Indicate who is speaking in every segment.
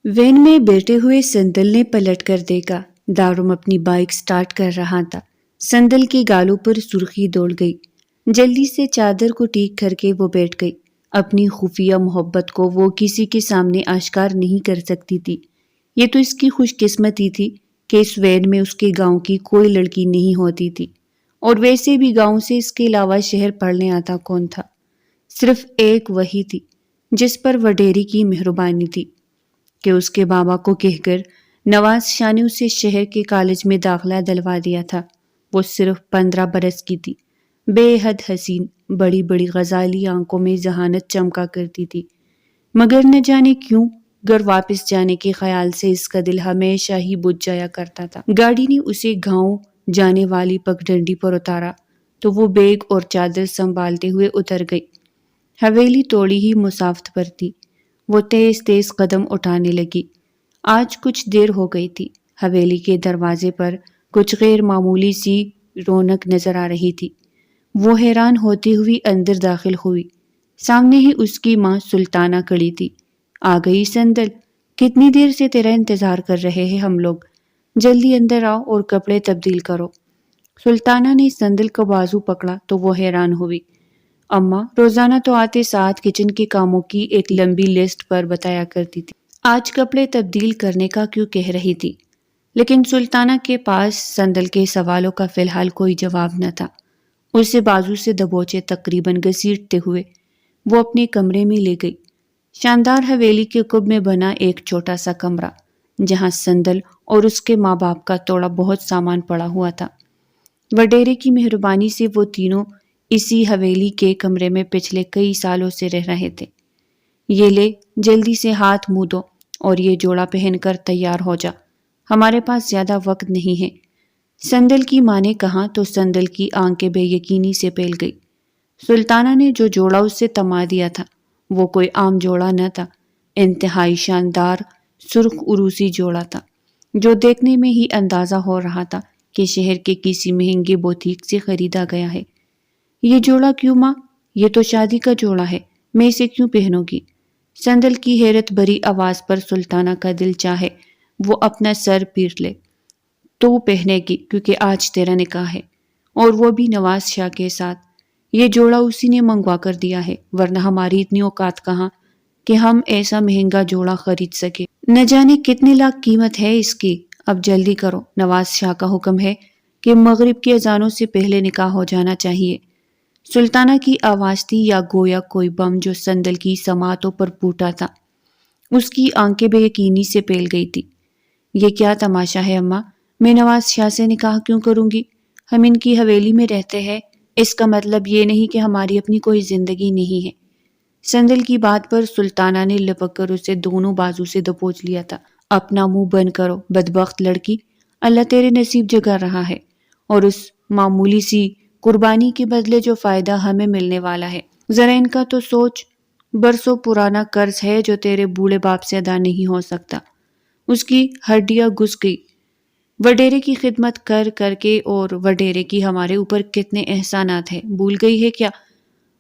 Speaker 1: When میں بیٹھے ہوئے سندل نے پلٹ کر دیکھا۔ دارم اپنی بائک سٹارٹ کر رہا تھا۔ سندل کے گالوں پر سرخی دوڑ گئی۔ جلدی سے چادر کو ٹیک کر کے وہ بیٹھ گئی۔ اپنی خفیہ محبت کو وہ کسی کے سامنے آشکار نہیں کر سکتی تھی۔ یہ تو اس کی خوش قسمتی تھی کہ اس وین میں اس کے گاؤں کی کوئی لڑکی نہیں ہوتی تھی، اور ویسے بھی گاؤں سے اس کے علاوہ شہر پڑھنے آتا کون تھا؟ صرف ایک وہی تھی جس پر وڈیری کی مہربانی تھی کہ اس کے بابا کو کہہ کر نواز شاہ نے اسے شہر کے کالج میں داخلہ دلوا دیا تھا۔ وہ صرف 15 برس کی تھی، بے حد حسین، بڑی بڑی غزالی آنکھوں میں ذہانت چمکا کرتی تھی، مگر نہ جانے کیوں گھر واپس جانے کے خیال سے اس کا دل ہمیشہ ہی بجھ جایا کرتا تھا۔ گاڑی نے اسے گاؤں جانے والی پگڈنڈی پر اتارا تو وہ بیگ اور چادر سنبھالتے ہوئے اتر گئی۔ حویلی توڑی ہی مسافت پر تھی۔ وہ تیز تیز قدم اٹھانے لگی۔ آج کچھ دیر ہو گئی تھی۔ حویلی کے دروازے پر کچھ غیر معمولی سی رونق نظر آ رہی تھی۔ وہ حیران ہوتی ہوئی اندر داخل ہوئی۔ سامنے ہی اس کی ماں سلطانہ کھڑی تھی۔ آ گئی سندل، کتنی دیر سے تیرا انتظار کر رہے ہیں ہم لوگ، جلدی اندر آؤ اور کپڑے تبدیل کرو۔ سلطانہ نے سندل کا بازو پکڑا تو وہ حیران ہوئی۔ اماں روزانہ تو آتے ساتھ کچن کے کاموں کی ایک لمبی لسٹ پر بتایا کرتی تھی، آج کپڑے تبدیل کرنے کا کیوں کہہ رہی تھی؟ لیکن سلطانہ کے پاس سندل کے سوالوں کا فی الحال کوئی جواب نہ تھا۔ اسے بازو سے دبوچے تقریباً گھسیٹتے ہوئے وہ اپنے کمرے میں لے گئی۔ شاندار حویلی کے قب میں بنا ایک چھوٹا سا کمرہ، جہاں سندل اور اس کے ماں باپ کا تھوڑا بہت سامان پڑا ہوا تھا۔ وڈیرے کی مہربانی سے وہ تینوں اسی حویلی کے کمرے میں پچھلے کئی سالوں سے رہ رہے تھے۔ یہ لے، جلدی سے ہاتھ منہ دھو اور یہ جوڑا پہن کر تیار ہو جا، ہمارے پاس زیادہ وقت نہیں ہے۔ سندل کی ماں نے کہا تو سندل کی آنکھیں بے یقینی سے پھیل گئی۔ سلطانہ نے جو جوڑا اس سے تما دیا تھا وہ کوئی عام جوڑا نہ تھا، انتہائی شاندار سرخ عروسی جوڑا تھا، جو دیکھنے میں ہی اندازہ ہو رہا تھا کہ شہر کے کسی مہنگے بوتیک سے خریدا گیا ہے۔ یہ جوڑا کیوں ماں؟ یہ تو شادی کا جوڑا ہے، میں اسے کیوں پہنوں گی؟ سندل کی حیرت بھری آواز پر سلطانہ کا دل چاہے وہ اپنا سر پیٹ لے۔ تو پہنے گی کیونکہ آج تیرا نکاح ہے، اور وہ بھی نواز شاہ کے ساتھ۔ یہ جوڑا اسی نے منگوا کر دیا ہے، ورنہ ہماری اتنی اوقات کہاں کہ ہم ایسا مہنگا جوڑا خرید سکے۔ نہ جانے کتنے لاکھ قیمت ہے اس کی۔ اب جلدی کرو، نواز شاہ کا حکم ہے کہ مغرب کی اذانوں سے پہلے نکاح ہو جانا چاہیے۔ سلطانہ کی آواز تھی یا گویا کوئی بم جو سندل کی سماعتوں پر پھوٹا تھا۔ اس کی آنکھیں بے یقینی سے پھیل گئی تھی۔ یہ کیا تماشا ہے اماں؟ میں نواز شاہ سے نکاح کیوں کروں گی؟ ہم ان کی حویلی میں رہتے ہیں، اس کا مطلب یہ نہیں کہ ہماری اپنی کوئی زندگی نہیں ہے۔ سندل کی بات پر سلطانہ نے لپک کر اسے دونوں بازو سے دبوچ لیا تھا۔ اپنا منہ بند کرو بدبخت لڑکی، اللہ تیرے نصیب جگا رہا ہے، اور اس معمولی سی قربانی کے بدلے جو فائدہ ہمیں ملنے والا ہے، ذرا ان کا تو سوچ۔ برسوں پرانا قرض ہے جو تیرے بوڑھے باپ سے ادا نہیں ہو سکتا۔ اس کی ہڈیاں گھس گئی۔ وڈیرے کی خدمت کر کر کے، اور وڈیرے کی ہمارے اوپر کتنے احسانات ہیں، بھول گئی ہے کیا؟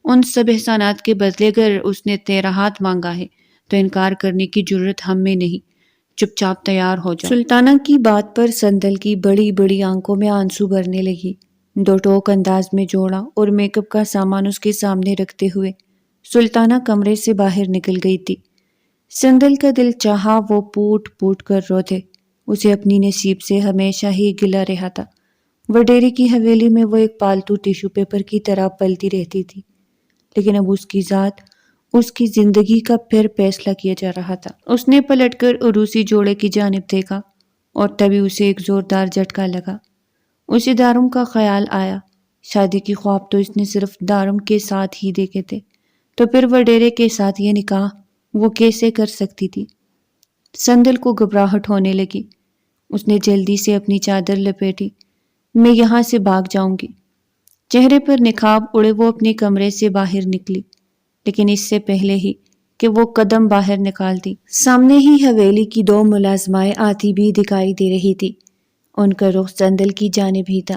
Speaker 1: ان سب احسانات کے بدلے اگر اس نے تیرا ہاتھ مانگا ہے تو انکار کرنے کی جرت ہم میں نہیں۔ چپ چاپ تیار ہو جا۔ سلطانہ کی بات پر سندل کی بڑی بڑی آنکھوں میں آنسو بھرنے لگی۔ دو ٹوک انداز میں جوڑا اور میک اپ کا سامان اس کے سامنے رکھتے ہوئے سلطانہ کمرے سے باہر نکل گئی تھی۔ سندل کا دل چاہا وہ پوٹ پوٹ کر رو دے۔ اسے اپنی نصیب سے ہمیشہ ہی گلہ رہا تھا۔ وڈیرے کی حویلی میں وہ ایک پالتو ٹیشو پیپر کی طرح پلتی رہتی تھی، لیکن اب اس کی ذات، اس کی زندگی کا پھر فیصلہ کیا جا رہا تھا۔ اس نے پلٹ کر عروسی جوڑے کی جانب دیکھا اور تبھی اسے ایک زوردار جھٹکا لگا۔ اسے دارم کا خیال آیا۔ شادی کی خواب تو اس نے صرف دارم کے ساتھ ہی دیکھے تھے، تو پھر وڈیرے کے ساتھ یہ نکاح وہ کیسے کر سکتی تھی؟ سندل کو گھبراہٹ ہونے لگی۔ اس نے جلدی سے اپنی چادر لپیٹی۔ میں یہاں سے بھاگ جاؤں گی۔ چہرے پر نقاب اڑے وہ اپنے کمرے سے باہر نکلی، لیکن اس سے پہلے ہی کہ وہ قدم باہر نکالتی، سامنے ہی حویلی کی دو ملازمائیں آتی بھی دکھائی دے رہی تھی۔ ان کا رخ سندل کی جانب ہی تھا۔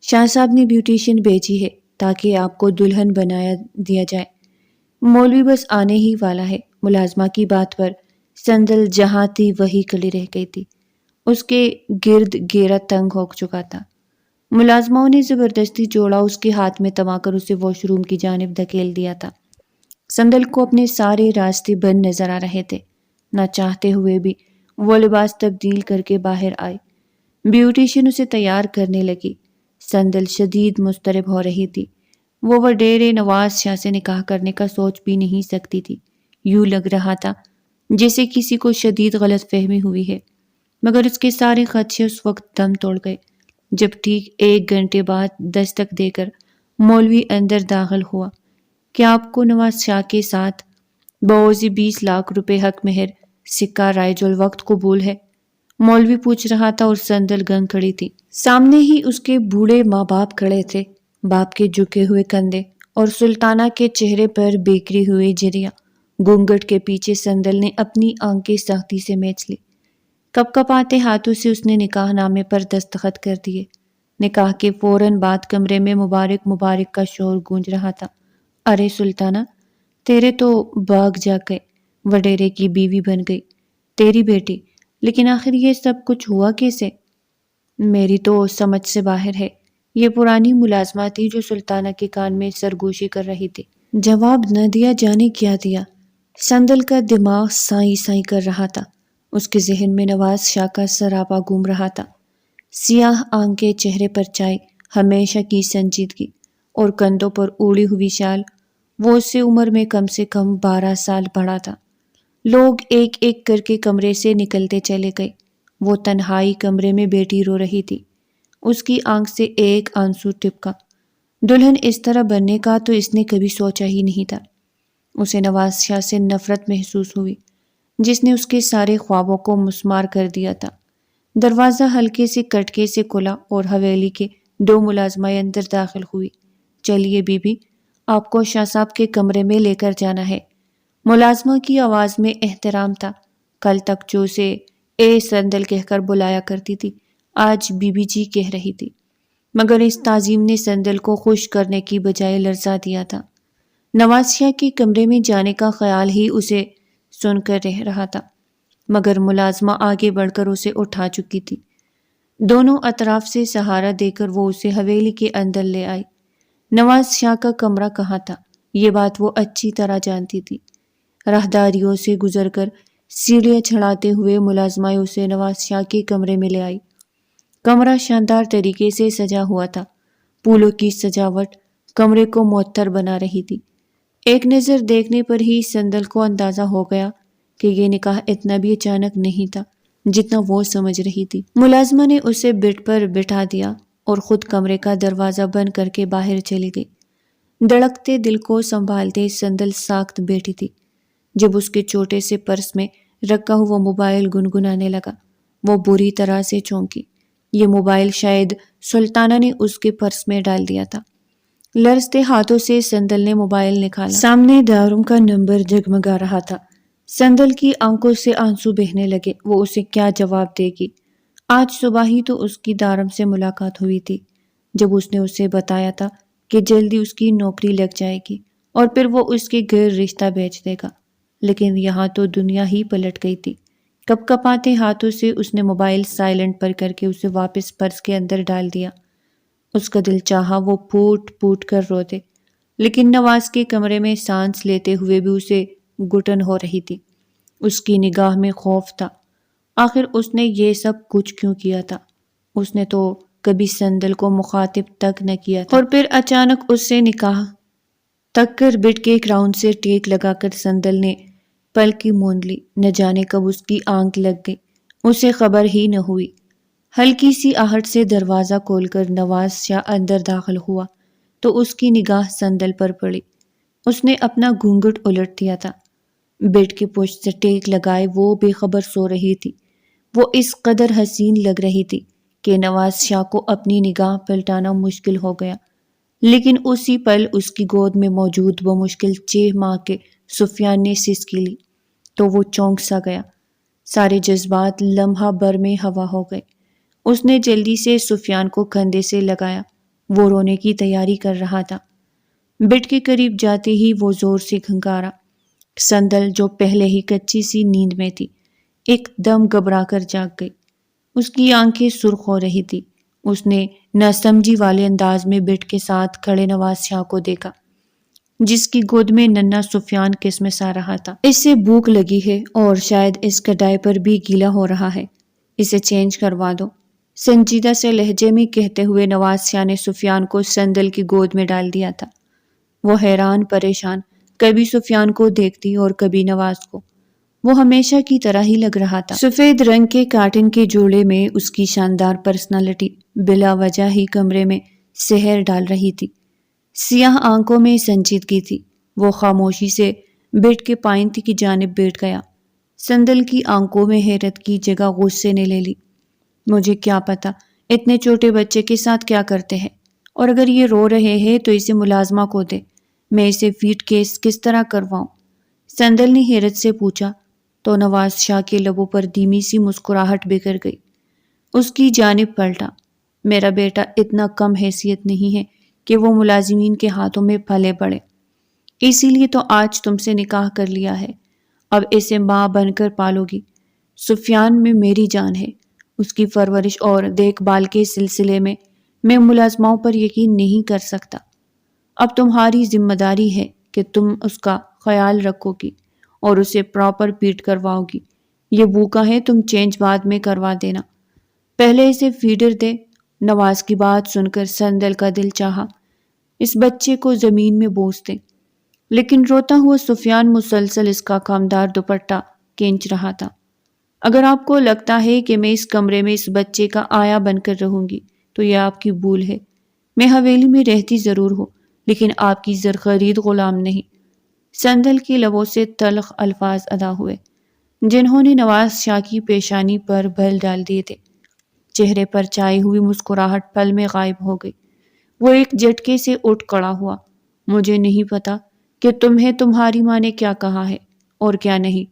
Speaker 1: شاہ صاحب نے بیوٹیشین بھیجی ہے تاکہ آپ کو دلہن بنایا دیا جائے، مولوی بس آنے ہی والا ہے۔ ملازمہ کی بات پر سندل جہاں تھی وہی کھڑی رہ گئی تھی۔ اس کے گرد گھیرا تنگ ہو چکا تھا۔ ملازموں نے زبردستی جوڑا اس کے ہاتھ میں تما کر اسے واش روم کی جانب دھکیل دیا تھا۔ سندل کو اپنے سارے راستے بند نظر آ رہے تھے۔ نہ چاہتے ہوئے بھی وہ لباس تبدیل کر کے باہر آئی۔ بیوٹیشین اسے تیار کرنے لگی۔ سندل شدید مضطرب ہو رہی تھی۔ وہ وڈیرے نواز شاہ سے نکاح کرنے کا سوچ بھی نہیں سکتی تھی۔ یوں لگ رہا تھا جیسے کسی کو شدید غلط فہمی ہوئی ہے، مگر اس کے سارے خدشے اس وقت دم توڑ گئے جب ٹھیک 1 گھنٹے بعد دستک دے کر مولوی اندر داخل ہوا۔ کیا آپ کو نواز شاہ کے ساتھ بوزی 20 لاکھ روپے حق مہر سکہ رائج الوقت قبول ہے؟ مولوی پوچھ رہا تھا اور سندل گنگ کھڑی تھی۔ سامنے ہی اس کے بوڑھے ماں باپ کھڑے تھے۔ باپ کے جھکے ہوئے کندھے اور سلطانہ کے چہرے پر بیکری ہوئی جھریاں۔ گھونگھٹ کے پیچھے سندل نے اپنی آنکھیں سختی سے میچ لی۔ کپ کپاتے ہاتھوں سے اس نے نکاح نامے پر دستخط کر دیے۔ نکاح کے فوراً بعد کمرے میں مبارک مبارک کا شور گونج رہا تھا۔ ارے سلطانہ، تیرے تو باغ جا گئے، وڈیرے کی بیوی بن گئی تیری بیٹی، لیکن آخر یہ سب کچھ ہوا کیسے؟ میری تو سمجھ سے باہر ہے۔ یہ پرانی ملازمہ تھی جو سلطانہ کے کان میں سرگوشی کر رہی تھی۔ جواب نہ دیا جانے کیا دیا۔ سندل کا دماغ سائیں سائیں کر رہا تھا۔ اس کے ذہن میں نواز شاہ کا سراپا گھوم رہا تھا۔ سیاہ آنکھیں، چہرے پر چائے، ہمیشہ کی سنجیدگی، اور کندھوں پر اوڑی ہوئی شال۔ وہ اس سے عمر میں کم سے کم 12 سال بڑا تھا۔ لوگ ایک ایک کر کے کمرے سے نکلتے چلے گئے۔ وہ تنہائی کمرے میں بیٹھی رو رہی تھی۔ اس کی آنکھ سے ایک آنسو ٹپکا۔ دلہن اس طرح بننے کا تو اس نے کبھی سوچا ہی نہیں تھا۔ اسے نواز شاہ سے نفرت محسوس ہوئی، جس نے اس کے سارے خوابوں کو مسمار کر دیا تھا۔ دروازہ ہلکے سے کٹکے سے کھلا اور حویلی کے 2 ملازمائیں اندر داخل ہوئی۔ چلیے بی بی، آپ کو شاہ صاحب کے کمرے میں لے کر جانا ہے۔ ملازمہ کی آواز میں احترام تھا۔ کل تک جو اسے اے سندل کہہ کر بلایا کرتی تھی، آج بی بی جی کہہ رہی تھی، مگر اس تعظیم نے سندل کو خوش کرنے کی بجائے لرزا دیا تھا۔ نواز شاہ کے کمرے میں جانے کا خیال ہی اسے سن کر رہ رہا تھا، مگر ملازمہ آگے بڑھ کر اسے اٹھا چکی تھی۔ دونوں اطراف سے سہارا دے کر وہ اسے حویلی کے اندر لے آئی۔ نواز شاہ کا کمرہ کہاں تھا، یہ بات وہ اچھی طرح جانتی تھی۔ راہداریوں سے گزر کر سیڑھیاں چڑھاتے ہوئے ملازمہ اسے نواز شاہ کے کمرے میں لے آئی۔ کمرہ شاندار طریقے سے سجا ہوا تھا۔ پھولوں کی سجاوٹ کمرے کو معطر بنا رہی تھی۔ ایک نظر دیکھنے پر ہی سندل کو اندازہ ہو گیا کہ یہ نکاح اتنا بھی اچانک نہیں تھا جتنا وہ سمجھ رہی تھی۔ ملازمہ نے اسے بیڈ پر بٹھا دیا اور خود کمرے کا دروازہ بند کر کے باہر چلی گئی۔ دھڑکتے دل کو سنبھالتے سندل ساکت بیٹھی تھی جب اس کے چھوٹے سے پرس میں رکھا ہوا موبائل گنگنانے لگا۔ وہ بری طرح سے چونکی۔ یہ موبائل شاید سلطانہ نے اس کے پرس میں ڈال دیا تھا۔ لرزتے ہاتھوں سے سندل نے موبائل نکالا۔ سامنے دارم کا نمبر جگمگا رہا تھا۔ سندل کی آنکھوں سے آنسو بہنے لگے۔ وہ اسے کیا جواب دے گی؟ آج صبح ہی تو اس کی دارم سے ملاقات ہوئی تھی، جب اس نے اسے بتایا تھا کہ جلدی اس کی نوکری لگ جائے گی اور پھر وہ اس کے گھر رشتہ بھیج دے گا، لیکن یہاں تو دنیا ہی پلٹ گئی تھی۔ کپ کپاتے ہاتھوں سے اس نے موبائل سائلنٹ پر کر کے اسے واپس پرس کے اندر ڈال دیا۔ اس کا دل چاہا وہ پھوٹ پھوٹ کر رو دے، لیکن نواز کے کمرے میں سانس لیتے ہوئے بھی اسے گھٹن ہو رہی تھی۔ اس کی نگاہ میں خوف تھا۔ آخر اس نے یہ سب کچھ کیوں کیا تھا؟ اس نے تو کبھی سندل کو مخاطب تک نہ کیا تھا۔ اور پھر اچانک اس سے نکاح تک کر بیڈ کے کراؤن سے ٹیک لگا کر سندل نے پلکی موند لی۔ نہ جانے کب اس کی آنکھ لگ گئی، اسے خبر ہی نہ ہوئی۔ ہلکی سی آہٹ سے دروازہ کھول کر نواز شاہ اندر داخل ہوا تو اس کی نگاہ سندل پر پڑی۔ اس نے اپنا گھونگھٹ الٹ دیا تھا۔ بیڈ کے پشت سے ٹیک لگائے وہ بے خبر سو رہی تھی۔ وہ اس قدر حسین لگ رہی تھی کہ نواز شاہ کو اپنی نگاہ پلٹانا مشکل ہو گیا، لیکن اسی پل اس کی گود میں موجود بمشکل 6 ماہ کے سفیان نے سسکی لی تو وہ چونک سا گیا۔ سارے جذبات لمحہ بھر میں ہوا ہو گئے۔ اس نے جلدی سے سفیان کو کندھے سے لگایا۔ وہ رونے کی تیاری کر رہا تھا۔ بیڈ کے قریب جاتے ہی وہ زور سے کھنکارا۔ سندل جو پہلے ہی کچی سی نیند میں تھی ایک دم گھبرا کر جاگ گئی۔ اس کی آنکھیں سرخ ہو رہی تھی۔ اس نے نہ سمجھی والے انداز میں بیٹ کے ساتھ کھڑے نواز شاہ کو دیکھا جس کی گود میں ننھا سفیان قسمس آ رہا تھا۔ اسے بھوک لگی ہے اور شاید اس کا ڈائپر بھی گیلا ہو رہا ہے، اسے چینج کروا دو، سنجیدہ سے لہجے میں کہتے ہوئے نواز شاہ نے سفیان کو سندل کی گود میں ڈال دیا تھا۔ وہ حیران پریشان کبھی سفیان کو دیکھتی اور کبھی نواز کو۔ وہ ہمیشہ کی طرح ہی لگ رہا تھا۔ سفید رنگ کے کاٹن کے جوڑے میں اس کی شاندار پرسنالٹی بلا وجہ ہی کمرے میں سحر ڈال رہی تھی۔ سیاہ آنکھوں میں سنجیدگی تھی۔ وہ خاموشی سے بیٹ کے پائنتی کی جانب بیٹھ گیا۔ سندل کی آنکھوں میں حیرت کی جگہ غصے نے لے لی۔ مجھے کیا پتا اتنے چھوٹے بچے کے ساتھ کیا کرتے ہیں، اور اگر یہ رو رہے ہیں تو اسے ملازمہ کو دے، میں اسے فیڈ کیس کس طرح کرواؤں؟ سندل نے حیرت سے پوچھا تو نواز شاہ کے لبوں پر دھیمی سی مسکراہٹ بکھر گئی۔ اس کی جانب پلٹا۔ میرا بیٹا اتنا کم حیثیت نہیں ہے کہ وہ ملازمین کے ہاتھوں میں پھلے پڑے، اسی لیے تو آج تم سے نکاح کر لیا ہے، اب اسے ماں بن کر پالو گی۔ سفیان میں میری جان ہے، اس کی پرورش اور دیکھ بھال کے سلسلے میں ملازماؤں پر یقین نہیں کر سکتا۔ اب تمہاری ذمہ داری ہے کہ تم اس کا خیال رکھو گی اور اسے پراپر فیڈ کرواؤ گی۔ یہ بھوکا ہے، تم چینج بعد میں کروا دینا، پہلے اسے فیڈر دے۔ نواز کی بات سن کر سندل کا دل چاہا اس بچے کو زمین میں بوس دے، لیکن روتا ہوا سفیان مسلسل اس کا کامدار دوپٹہ کھینچ رہا تھا۔ اگر آپ کو لگتا ہے کہ میں اس کمرے میں اس بچے کا آیا بن کر رہوں گی تو یہ آپ کی بھول ہے۔ میں حویلی میں رہتی ضرور ہوں لیکن آپ کی زرخرید غلام نہیں۔ سندل کے لبوں سے تلخ الفاظ ادا ہوئے جنہوں نے نواز شاہ کی پیشانی پر بل ڈال دیے تھے۔ چہرے پر چھائی ہوئی مسکراہٹ پل میں غائب ہو گئی۔ وہ ایک جھٹکے سے اٹھ کھڑا ہوا۔ مجھے نہیں پتا کہ تمہیں تمہاری ماں نے کیا کہا ہے اور کیا نہیں،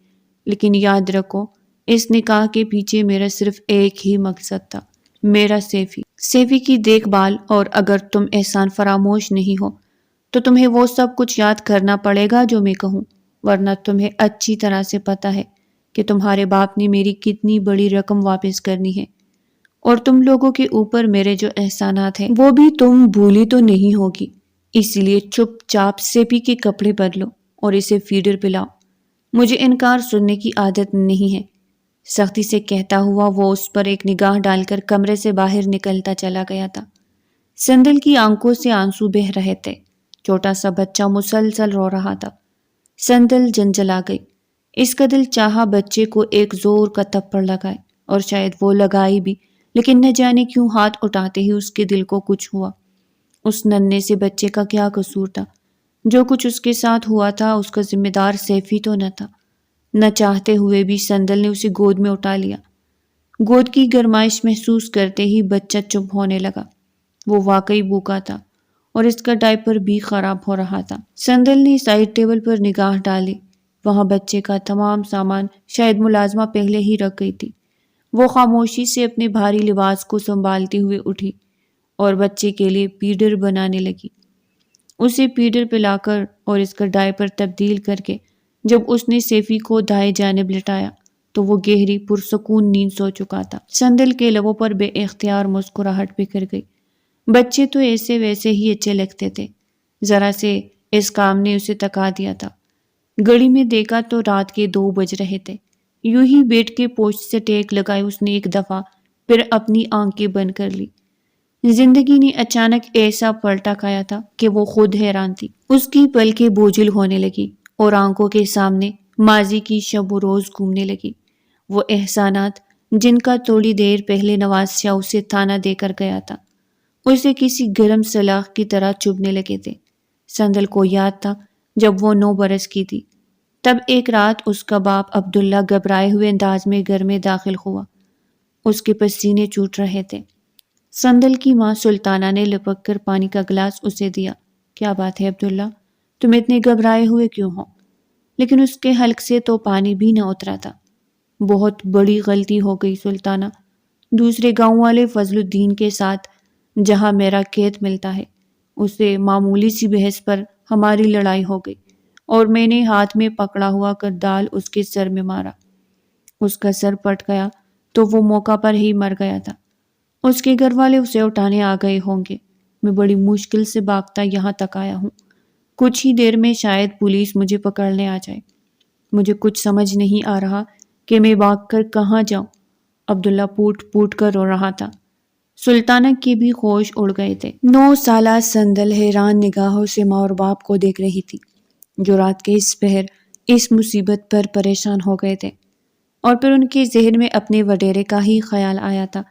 Speaker 1: لیکن یاد رکھو اس نکاح کے پیچھے میرا صرف ایک ہی مقصد تھا، میرا سیفی کی دیکھ بھال، اور اگر تم احسان فراموش نہیں ہو تو تمہیں وہ سب کچھ یاد کرنا پڑے گا جو میں کہوں، ورنہ تمہیں اچھی طرح سے پتا ہے کہ تمہارے باپ نے میری کتنی بڑی رقم واپس کرنی ہے، اور تم لوگوں کے اوپر میرے جو احسانات ہیں وہ بھی تم بھولی تو نہیں ہوگی۔ اسی لیے چپ چاپ سیپی کے کپڑے بدلو اور اسے فیڈر پلاؤ۔ مجھے انکار سننے کی عادت نہیں ہے، سختی سے کہتا ہوا وہ اس پر ایک نگاہ ڈال کر کمرے سے باہر نکلتا چلا گیا تھا۔ سندل کی آنکھوں سے آنسو بہہ رہے تھے۔ چھوٹا سا بچہ مسلسل رو رہا تھا۔ سندل جنجلا گئی۔ اس کا دل چاہا بچے کو ایک زور کا تھپڑ لگائے، اور شاید وہ لگائی بھی، لیکن نہ جانے کیوں ہاتھ اٹھاتے ہی اس کے دل کو کچھ ہوا۔ اس ننھے سے بچے کا کیا قصور تھا؟ جو کچھ اس کے ساتھ ہوا تھا اس کا ذمہ دار سیفی تو نہ تھا۔ نہ چاہتے ہوئے بھی سندل نے اسے گود میں اٹھا لیا۔ گود کی گرمائش محسوس کرتے ہی بچہ چپ ہونے لگا۔ وہ واقعی بھوکا تھا اور اس کا ڈائپر بھی خراب ہو رہا تھا۔ سندل نے سائڈ ٹیبل پر نگاہ ڈالی۔ وہاں بچے کا تمام سامان شاید ملازمہ پہلے ہی رکھ گئی تھی۔ وہ خاموشی سے اپنے بھاری لباس کو سنبھالتے ہوئے اٹھی اور بچے کے لیے پیڈر بنانے لگی۔ اسے پیڈر پلا کر اور اس کا ڈائپر تبدیل کر کے جب اس نے سیفی کو دائیں جانب لٹایا تو وہ گہری پرسکون نیند سو چکا تھا۔ سندل کے لبوں پر بے اختیار مسکراہٹ بکھر گئی۔ بچے تو ایسے ویسے ہی اچھے لگتے تھے، ذرا سے اس کام نے اسے تکا دیا تھا۔ گھڑی میں دیکھا تو رات کے 2 بج رہے تھے۔ یوں ہی بیٹ کے پوسٹ سے ٹیک لگائے اس نے ایک دفعہ پھر اپنی آنکھیں بند کر لی۔ زندگی نے اچانک ایسا پلٹا کھایا تھا کہ وہ خود حیران تھی۔ اس کی پلکیں بوجھل ہونے لگی اور آنکھوں کے سامنے ماضی کی شب و روز گھومنے لگی۔ وہ احسانات جن کا تھوڑی دیر پہلے نواز شاہ اسے تانا دے کر گیا تھا اسے کسی گرم سلاخ کی طرح چبھنے لگے تھے۔ سندل کو یاد تھا جب وہ 9 برس کی تھی، تب ایک رات اس کا باپ عبداللہ گھبرائے ہوئے انداز میں گھر میں داخل ہوا۔ اس کے پسینے چھوٹ رہے تھے۔ سندل کی ماں سلطانہ نے لپک کر پانی کا گلاس اسے دیا۔ کیا بات ہے عبداللہ، تم اتنے گھبرائے ہوئے کیوں ہو؟ لیکن اس کے حلق سے تو پانی بھی نہ اترا تھا۔ بہت بڑی غلطی ہو گئی سلطانہ، دوسرے گاؤں والے فضل الدین کے ساتھ جہاں میرا کھیت ملتا ہے، اسے معمولی سی بحث پر ہماری لڑائی ہو گئی اور میں نے ہاتھ میں پکڑا ہوا کردال اس کے سر میں مارا۔ اس کا سر پھٹ گیا تو وہ موقع پر ہی مر گیا تھا۔ اس کے گھر والے اسے اٹھانے آ گئے ہوں گے۔ میں بڑی مشکل سے بھاگتا یہاں تک آیا ہوں۔ کچھ ہی دیر میں شاید پولیس مجھے پکڑنے آ جائے۔ مجھے کچھ سمجھ نہیں آ رہا کہ میں بھاگ کر کہاں جاؤں۔ عبداللہ پوٹ پوٹ کر رو رہا تھا۔ سلطانہ کے بھی ہوش اڑ گئے تھے۔ 9 سالہ سندل حیران نگاہوں سے ماں اور باپ کو دیکھ رہی تھی، جو رات کے اس پہر اس مصیبت پر پریشان ہو گئے تھے، اور پھر ان کے ذہن میں اپنے وڈیرے کا ہی خیال آیا تھا۔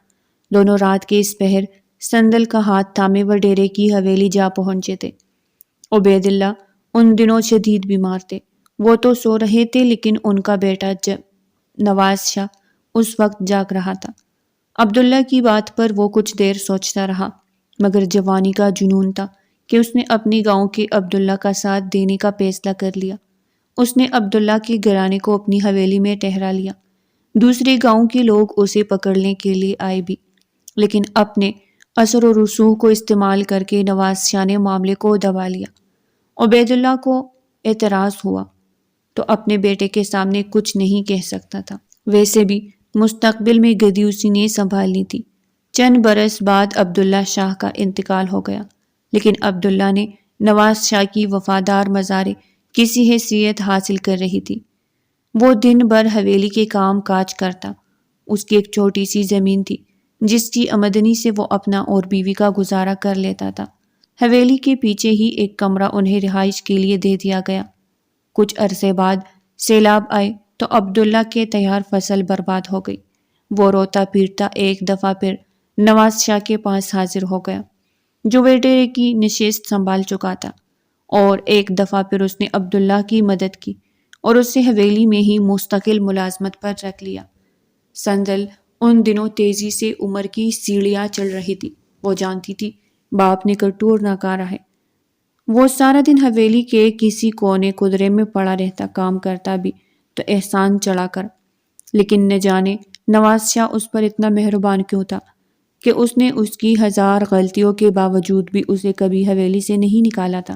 Speaker 1: دونوں رات کے اس پہر سندل کا ہاتھ تھامے وڈیرے کی حویلی جا پہنچے تھے۔ عبید اللہ ان دنوں شدید بیمار تھے۔ وہ تو سو رہے تھے لیکن ان کا بیٹا نواز شاہ اس وقت جاگ رہا تھا۔ عبداللہ کی بات پر وہ کچھ دیر سوچتا رہا، مگر جوانی کا جنون تھا کہ اس نے اپنے گاؤں کے عبداللہ کا ساتھ دینے کا فیصلہ کر لیا۔ اس نے عبداللہ کے گھرانے کو اپنی حویلی میں ٹھہرا لیا۔ دوسرے گاؤں کے لوگ اسے پکڑنے کے لیے آئے بھی، لیکن اپنے اثر و رسوخ کو استعمال کر کے نواز شاہ نے معاملے کو دبا لیا۔ عبید اللہ کو اعتراض ہوا تو اپنے بیٹے کے سامنے کچھ نہیں کہہ سکتا تھا۔ ویسے بھی مستقبل میں گدی اسی نے سنبھالنی تھی۔ چند برس بعد عبداللہ شاہ کا انتقال ہو گیا، لیکن عبداللہ نے نواز شاہ کی وفادار مزارِ کسی حیثیت حاصل کر رہی تھی۔ وہ دن بھر حویلی کے کام کاج کرتا۔ اس کی ایک چھوٹی سی زمین تھی جس کی آمدنی سے وہ اپنا اور بیوی کا گزارا کر لیتا تھا۔ حویلی کے پیچھے ہی ایک کمرہ انہیں رہائش کے لیے دے دیا گیا۔ کچھ عرصے بعد سیلاب آئے تو عبداللہ کے تیار فصل برباد ہو گئی۔ وہ روتا پیٹتا ایک دفعہ پھر نواز شاہ کے پاس حاضر ہو گیا، جو وڈیرے کی نشست سنبھال چکا تھا، اور ایک دفعہ پھر اس نے عبداللہ کی مدد کی اور اسے حویلی میں ہی مستقل ملازمت پر رکھ لیا۔ سندل ان دنوں تیزی سے عمر کی سیڑھیاں چل رہی تھی۔ وہ جانتی تھی باپ نے کٹور ناکارہ ہے۔ وہ سارا دن حویلی کے کسی کونے قدرے میں پڑا رہتا، کام کرتا بھی تو احسان چڑھا کر، لیکن نہ جانے نواز شاہ اس پر اتنا مہربان کیوں تھا کہ اس نے اس کی 1000 غلطیوں کے باوجود بھی اسے کبھی حویلی سے نہیں نکالا تھا،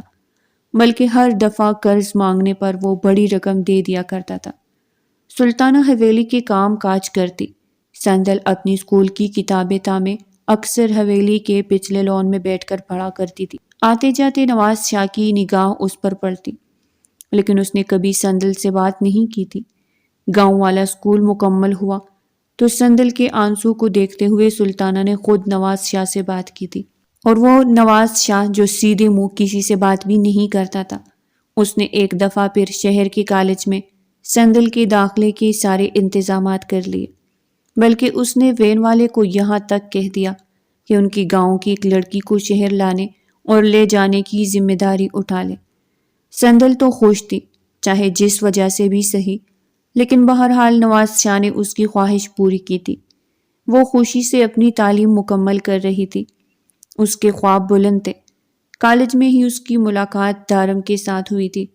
Speaker 1: بلکہ ہر دفعہ قرض مانگنے پر وہ بڑی رقم دے دیا کرتا تھا۔ سلطانہ حویلی کے کام کاج کرتی، سندل اپنی اسکول کی کتابیں تامے اکثر حویلی کے پچھلے لون میں بیٹھ کر پڑھا کرتی تھی۔ آتے جاتے نواز شاہ کی نگاہ اس پر پڑتی، لیکن اس نے کبھی سندل سے بات نہیں کی تھی۔ گاؤں والا اسکول مکمل ہوا تو سندل کے آنسو کو دیکھتے ہوئے سلطانہ نے خود نواز شاہ سے بات کی تھی، اور وہ نواز شاہ جو سیدھے منہ کسی سے بات بھی نہیں کرتا تھا۔ اس نے ایک دفعہ پھر شہر کے کالج میں سندل کے داخلے کے سارے انتظامات کر لیے، بلکہ اس نے وین والے کو یہاں تک کہہ دیا کہ ان کی گاؤں کی ایک لڑکی کو شہر لانے اور لے جانے کی ذمہ داری اٹھا لے۔ سندل تو خوش تھی، چاہے جس وجہ سے بھی صحیح، لیکن بہرحال نواز شاہ نے اس کی خواہش پوری کی تھی۔ وہ خوشی سے اپنی تعلیم مکمل کر رہی تھی۔ اس کے خواب بلند تھے۔ کالج میں ہی اس کی ملاقات دارم کے ساتھ ہوئی تھی،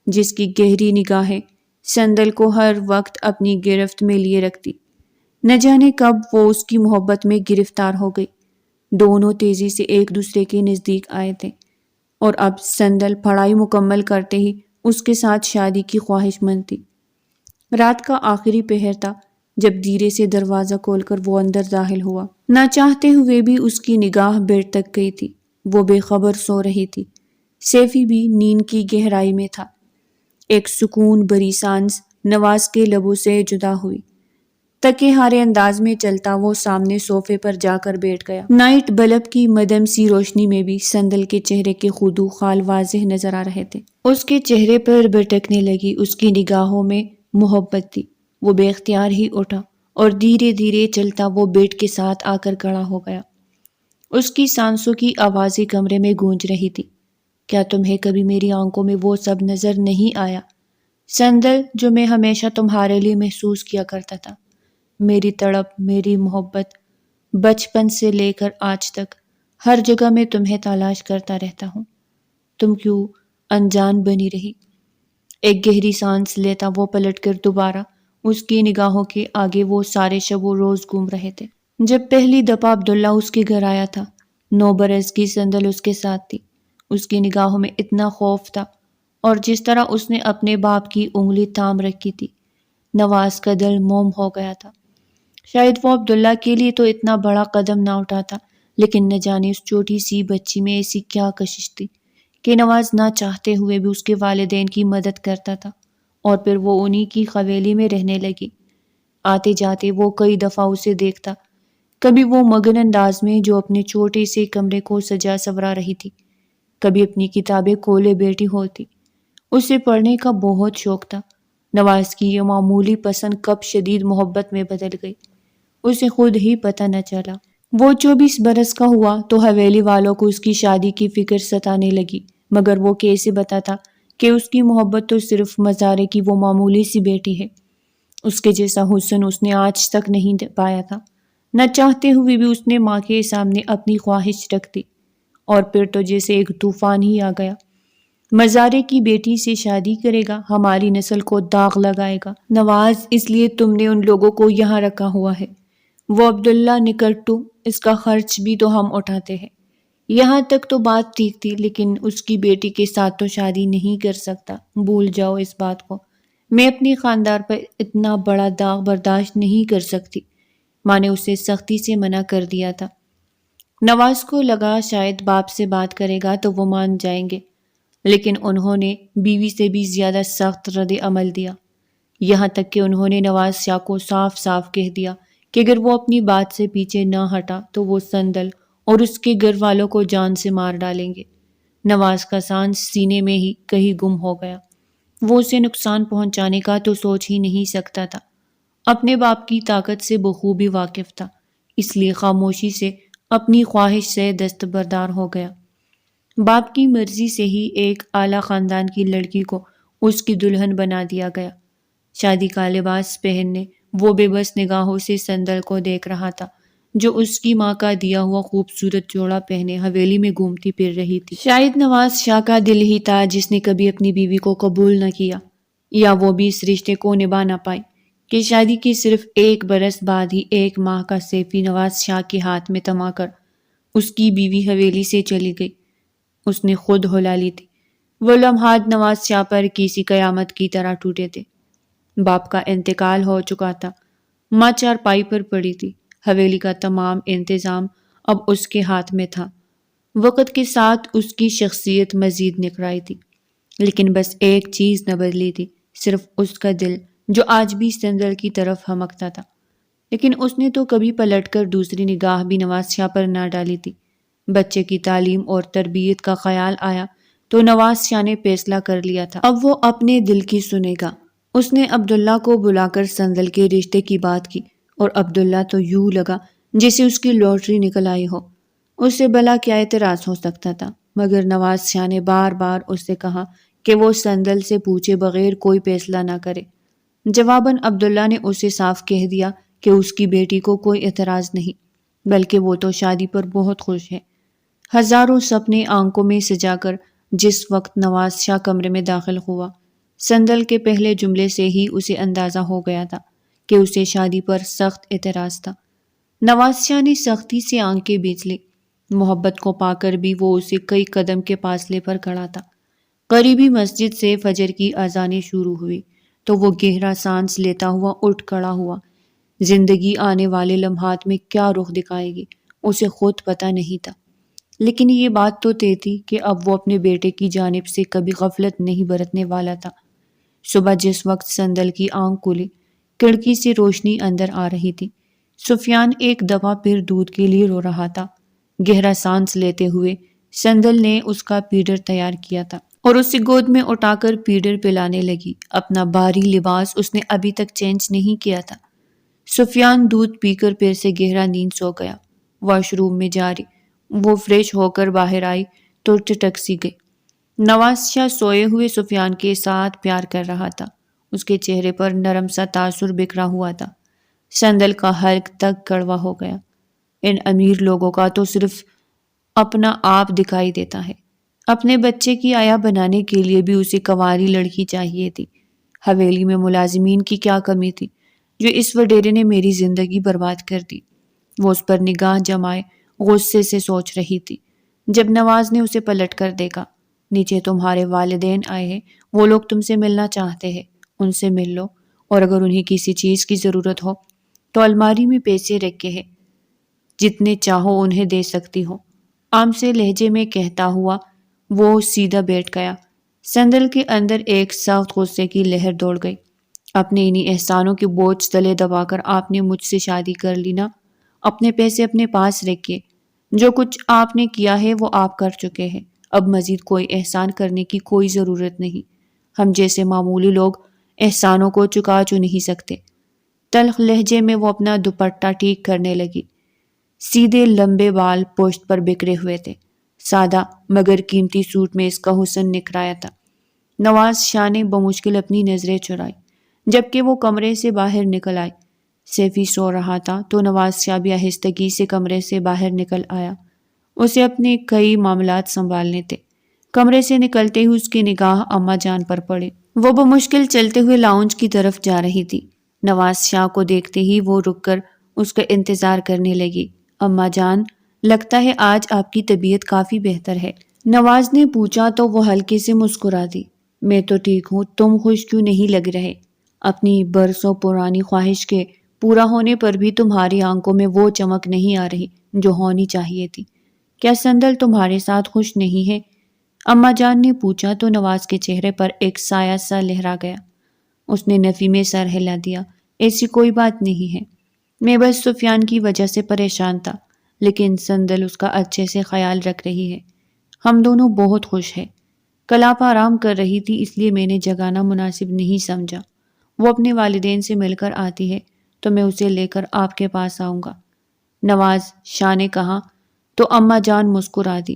Speaker 1: جس کی گہری نگاہیں سندل کو ہر وقت اپنی گرفت میں لیے رکھتی۔ نہ جانے کب وہ اس کی محبت میں گرفتار ہو گئی۔ دونوں تیزی سے ایک دوسرے کے نزدیک آئے تھے، اور اب سندل پڑھائی مکمل کرتے ہی اس کے ساتھ شادی کی خواہش مند تھی۔ رات کا آخری پہر تھا جب دھیرے سے دروازہ کھول کر وہ اندر داخل ہوا۔ نہ چاہتے ہوئے بھی اس کی نگاہ بیڈ تک گئی تھی۔ وہ بے خبر سو رہی تھی۔ سیفی بھی نیند کی گہرائی میں تھا۔ ایک سکون بری سانس نواز کے لبوں سے جدا ہوئی۔ تکے ہارے انداز میں چلتا وہ سامنے صوفے پر جا کر بیٹھ گیا۔ نائٹ بلب کی مدھم سی روشنی میں بھی سندل کے چہرے کے خود و خال واضح نظر آ رہے تھے۔ اس کے چہرے پر بھٹکنے لگی اس کی نگاہوں میں محبت تھی۔ وہ بے اختیار ہی اٹھا اور دھیرے دھیرے چلتا وہ بیڈ کے ساتھ آ کر کھڑا ہو گیا۔ اس کی سانسوں کی آوازیں کمرے میں گونج رہی تھی۔ کیا تمہیں کبھی میری آنکھوں میں وہ سب نظر نہیں آیا، سندل، جو میں ہمیشہ تمہارے لیے محسوس کیا کرتا تھا؟ میری تڑپ، میری محبت، بچپن سے لے کر آج تک ہر جگہ میں تمہیں تلاش کرتا رہتا ہوں۔ تم کیوں انجان بنی رہی؟ ایک گہری سانس لیتا وہ پلٹ کر دوبارہ اس کی نگاہوں کے آگے وہ سارے شب و روز گھوم رہے تھے جب پہلی دفعہ عبداللہ اس کے گھر آیا تھا۔ 9 برس کی سندل اس کے ساتھ تھی۔ اس کی نگاہوں میں اتنا خوف تھا اور جس طرح اس نے اپنے باپ کی انگلی تھام رکھی تھی، نواز کا دل موم ہو گیا تھا۔ شاید وہ عبداللہ کے لیے تو اتنا بڑا قدم نہ اٹھاتا، لیکن نہ جانے اس چھوٹی سی بچی میں ایسی کیا کشش تھی کہ نواز نہ چاہتے ہوئے بھی اس کے والدین کی مدد کرتا تھا، اور پھر وہ انہی کی حویلی میں رہنے لگی۔ آتے جاتے وہ کئی دفعہ اسے دیکھتا، کبھی وہ مگن انداز میں جو اپنے چھوٹے سے کمرے کو سجا سورا رہی تھی، کبھی اپنی کتابیں کھولے بیٹھی ہوتی۔ اسے پڑھنے کا بہت شوق تھا۔ نواز کی یہ معمولی پسند کب شدید محبت میں بدل گئی، اسے خود ہی پتہ نہ چلا۔ وہ 24 برس کا ہوا تو حویلی والوں کو اس کی شادی کی فکر ستانے لگی، مگر وہ کیسے بتاتا کہ اس کی محبت تو صرف مزارے کی وہ معمولی سی بیٹی ہے۔ اس کے جیسا حسن اس نے آج تک نہیں پایا تھا۔ نہ چاہتے ہوئے بھی اس نے ماں کے سامنے اپنی خواہش رکھ دی، اور پھر تو جیسے ایک طوفان ہی آ گیا۔ مزارے کی بیٹی سے شادی کرے گا، ہماری نسل کو داغ لگائے گا۔ نواز، اس لیے تم نے ان لوگوں کو یہاں رکھا ہوا ہے۔ وہ عبداللہ نکٹو، اس کا خرچ بھی تو ہم اٹھاتے ہیں۔ یہاں تک تو بات ٹھیک تھی، لیکن اس کی بیٹی کے ساتھ تو شادی نہیں کر سکتا، بھول جاؤ اس بات کو۔ میں اپنے خاندان پر اتنا بڑا داغ برداشت نہیں کر سکتی۔ ماں نے اسے سختی سے منع کر دیا تھا۔ نواز کو لگا شاید باپ سے بات کرے گا تو وہ مان جائیں گے، لیکن انہوں نے بیوی سے بھی زیادہ سخت رد عمل دیا۔ یہاں تک کہ انہوں نے نواز شاہ کو صاف صاف کہہ دیا کہ اگر وہ اپنی بات سے پیچھے نہ ہٹا تو وہ سندل اور اس کے گھر والوں کو جان سے مار ڈالیں گے۔ نواز کا سانس سینے میں ہی کہیں گم ہو گیا۔ وہ اسے نقصان پہنچانے کا تو سوچ ہی نہیں سکتا تھا۔ اپنے باپ کی طاقت سے بخوبی واقف تھا، اس لیے خاموشی سے اپنی خواہش سے دستبردار ہو گیا۔ باپ کی مرضی سے ہی ایک اعلیٰ خاندان کی لڑکی کو اس کی دلہن بنا دیا گیا۔ شادی کا لباس پہننے وہ بے بس نگاہوں سے سندل کو دیکھ رہا تھا، جو اس کی ماں کا دیا ہوا خوبصورت جوڑا پہنے حویلی میں گھومتی پھر رہی تھی۔ شاید نواز شاہ کا دل ہی تھا جس نے کبھی اپنی بیوی کو قبول نہ کیا، یا وہ بھی اس رشتے کو نبھا نہ پائی کہ شادی کے صرف 1 برس بعد ہی 1 ماہ کا سیفی نواز شاہ کے ہاتھ میں تھما کر اس کی بیوی حویلی سے چلی گئی۔ اس نے خود ہلا لی تھی۔ وہ لمحات نواز شاہ پر کسی قیامت کی طرح ٹوٹے تھے۔ باپ کا انتقال ہو چکا تھا، ماں چارپائی پر پڑی تھی، حویلی کا تمام انتظام اب اس کے ہاتھ میں تھا۔ وقت کے ساتھ اس کی شخصیت مزید نکھر آئی تھی، لیکن بس ایک چیز نہ بدلی تھی، صرف اس کا دل جو آج بھی سندل کی طرف ہمکتا تھا۔ لیکن اس نے تو کبھی پلٹ کر دوسری نگاہ بھی نواز شاہ پر نہ ڈالی تھی۔ بچے کی تعلیم اور تربیت کا خیال آیا تو نواز شاہ نے فیصلہ کر لیا تھا، اب وہ اپنے دل کی سنے گا۔ اس نے عبداللہ کو بلا کر سندل کے رشتے کی بات کی، اور عبداللہ تو یوں لگا جیسے اس کی لاٹری نکل آئی ہو۔ اس سے بھلا کیا اعتراض ہو سکتا تھا، مگر نواز شاہ نے بار بار اس سے کہا کہ وہ سندل سے پوچھے بغیر کوئی فیصلہ نہ کرے۔ جواباً عبداللہ نے اسے صاف کہہ دیا کہ اس کی بیٹی کو کوئی اعتراض نہیں، بلکہ وہ تو شادی پر بہت خوش ہے۔ ہزاروں سپنے آنکھوں میں سجا کر جس وقت نواز شاہ کمرے میں داخل ہوا، سندل کے پہلے جملے سے ہی اسے اندازہ ہو گیا تھا کہ اسے شادی پر سخت اعتراض تھا۔ نواز شاہ نے سختی سے آنکھیں بیچ لی۔ محبت کو پا کر بھی وہ اسے کئی قدم کے فاصلے پر کھڑا تھا۔ قریبی مسجد سے فجر کی اذانیں شروع ہوئی تو وہ گہرا سانس لیتا ہوا اٹھ کھڑا ہوا۔ زندگی آنے والے لمحات میں کیا رخ دکھائے گی اسے خود پتہ نہیں تھا، لیکن یہ بات تو طے تھی کہ اب وہ اپنے بیٹے کی جانب سے کبھی غفلت نہیں برتنے والا تھا۔ صبح جس وقت سندل کی آنکھ کھلی، کھڑکی سے روشنی اندر آ رہی تھی۔ سفیان ایک دفعہ پھر دودھ کے لیے رو رہا تھا۔ گہرا سانس لیتے ہوئے سندل نے اس کا پیڈر تیار کیا تھا اور اسے گود میں اٹھا کر پیڈر پلانے لگی۔ اپنا بھاری لباس اس نے ابھی تک چینج نہیں کیا تھا۔ سفیان دودھ پی کر پھر سے گہرا نیند سو گیا۔ واش روم میں جاری وہ فریش ہو کر باہر آئی تو ٹٹک سی گئی۔ نواز شاہ سوئے ہوئے سفیان کے ساتھ پیار کر رہا تھا۔ اس کے چہرے پر نرم سا تاثر بکھرا ہوا تھا۔ سندل کا حلق تک کڑوا ہو گیا۔ ان امیر لوگوں کا تو صرف اپنا آپ دکھائی دیتا ہے۔ اپنے بچے کی آیا بنانے کے لیے بھی اسے کنواری لڑکی چاہیے تھی۔ حویلی میں ملازمین کی کیا کمی تھی جو اس وڈیرے نے میری زندگی برباد کر دی۔ وہ اس پر نگاہ جمائے غصے سے سوچ رہی تھی۔ جب نواز نے اسے پلٹ کر دیکھا نیچے تمہارے والدین آئے ہیں، وہ لوگ تم سے ملنا چاہتے ہیں، ان سے مل لو، اور اگر انہیں کسی چیز کی ضرورت ہو تو الماری میں پیسے رکھے ہیں، جتنے چاہو انہیں دے سکتی ہو، عام سے لہجے میں کہتا ہوا وہ سیدھا بیٹھ گیا۔ سندل کے اندر ایک سخت غصے کی لہر دوڑ گئی۔ اپنے انہی احسانوں کے بوجھ تلے دبا کر آپ نے مجھ سے شادی کر لی نا، اپنے پیسے اپنے پاس رکھیے، جو کچھ آپ نے کیا ہے وہ آپ کر چکے ہیں، اب مزید کوئی احسان کرنے کی کوئی ضرورت نہیں، ہم جیسے معمولی لوگ احسانوں کو چکا نہیں سکتے۔ تلخ لہجے میں وہ اپنا دوپٹہ ٹھیک کرنے لگی۔ سیدھے لمبے بال پشت پر بکھرے ہوئے تھے، سادہ مگر قیمتی سوٹ میں اس کا حسن نکھرایا تھا۔ نواز شاہ نے بمشکل اپنی نظریں چرائی، جبکہ وہ کمرے سے باہر نکل آئے۔ سیفی سو رہا تھا تو نواز شاہ بھی آہستگی سے کمرے سے باہر نکل آیا، اسے اپنے کئی معاملات سنبھالنے تھے۔ کمرے سے نکلتے ہی اس کی نگاہ اماں جان پر پڑی، وہ بمشکل چلتے ہوئے لاؤنج کی طرف جا رہی تھی۔ نواز شاہ کو دیکھتے ہی وہ رک کر اس کا انتظار کرنے لگی۔ اماں جان، لگتا ہے آج آپ کی طبیعت کافی بہتر ہے، نواز نے پوچھا تو وہ ہلکے سے مسکرا دی۔ میں تو ٹھیک ہوں، تم خوش کیوں نہیں لگ رہے؟ اپنی برسوں پرانی خواہش کے پورا ہونے پر بھی تمہاری آنکھوں میں وہ چمک نہیں آ رہی جو ہونی چاہیے تھی۔ کیا سندل تمہارے ساتھ خوش نہیں ہے؟ اماں جان نے پوچھا تو نواز کے چہرے پر ایک سایہ سا لہرا گیا۔ اس نے نفی میں سر ہلا دیا۔ ایسی کوئی بات نہیں ہے، میں بس سفیان کی وجہ سے پریشان تھا، لیکن سندل اس کا اچھے سے خیال رکھ رہی ہے، ہم دونوں بہت خوش ہیں۔ کل آپ آرام کر رہی تھی اس لیے میں نے جگانا مناسب نہیں سمجھا، وہ اپنے والدین سے مل کر آتی ہے تو میں اسے لے کر آپ کے پاس آؤں گا، نواز شاہ نے کہا تو اماں جان مسکرا دی۔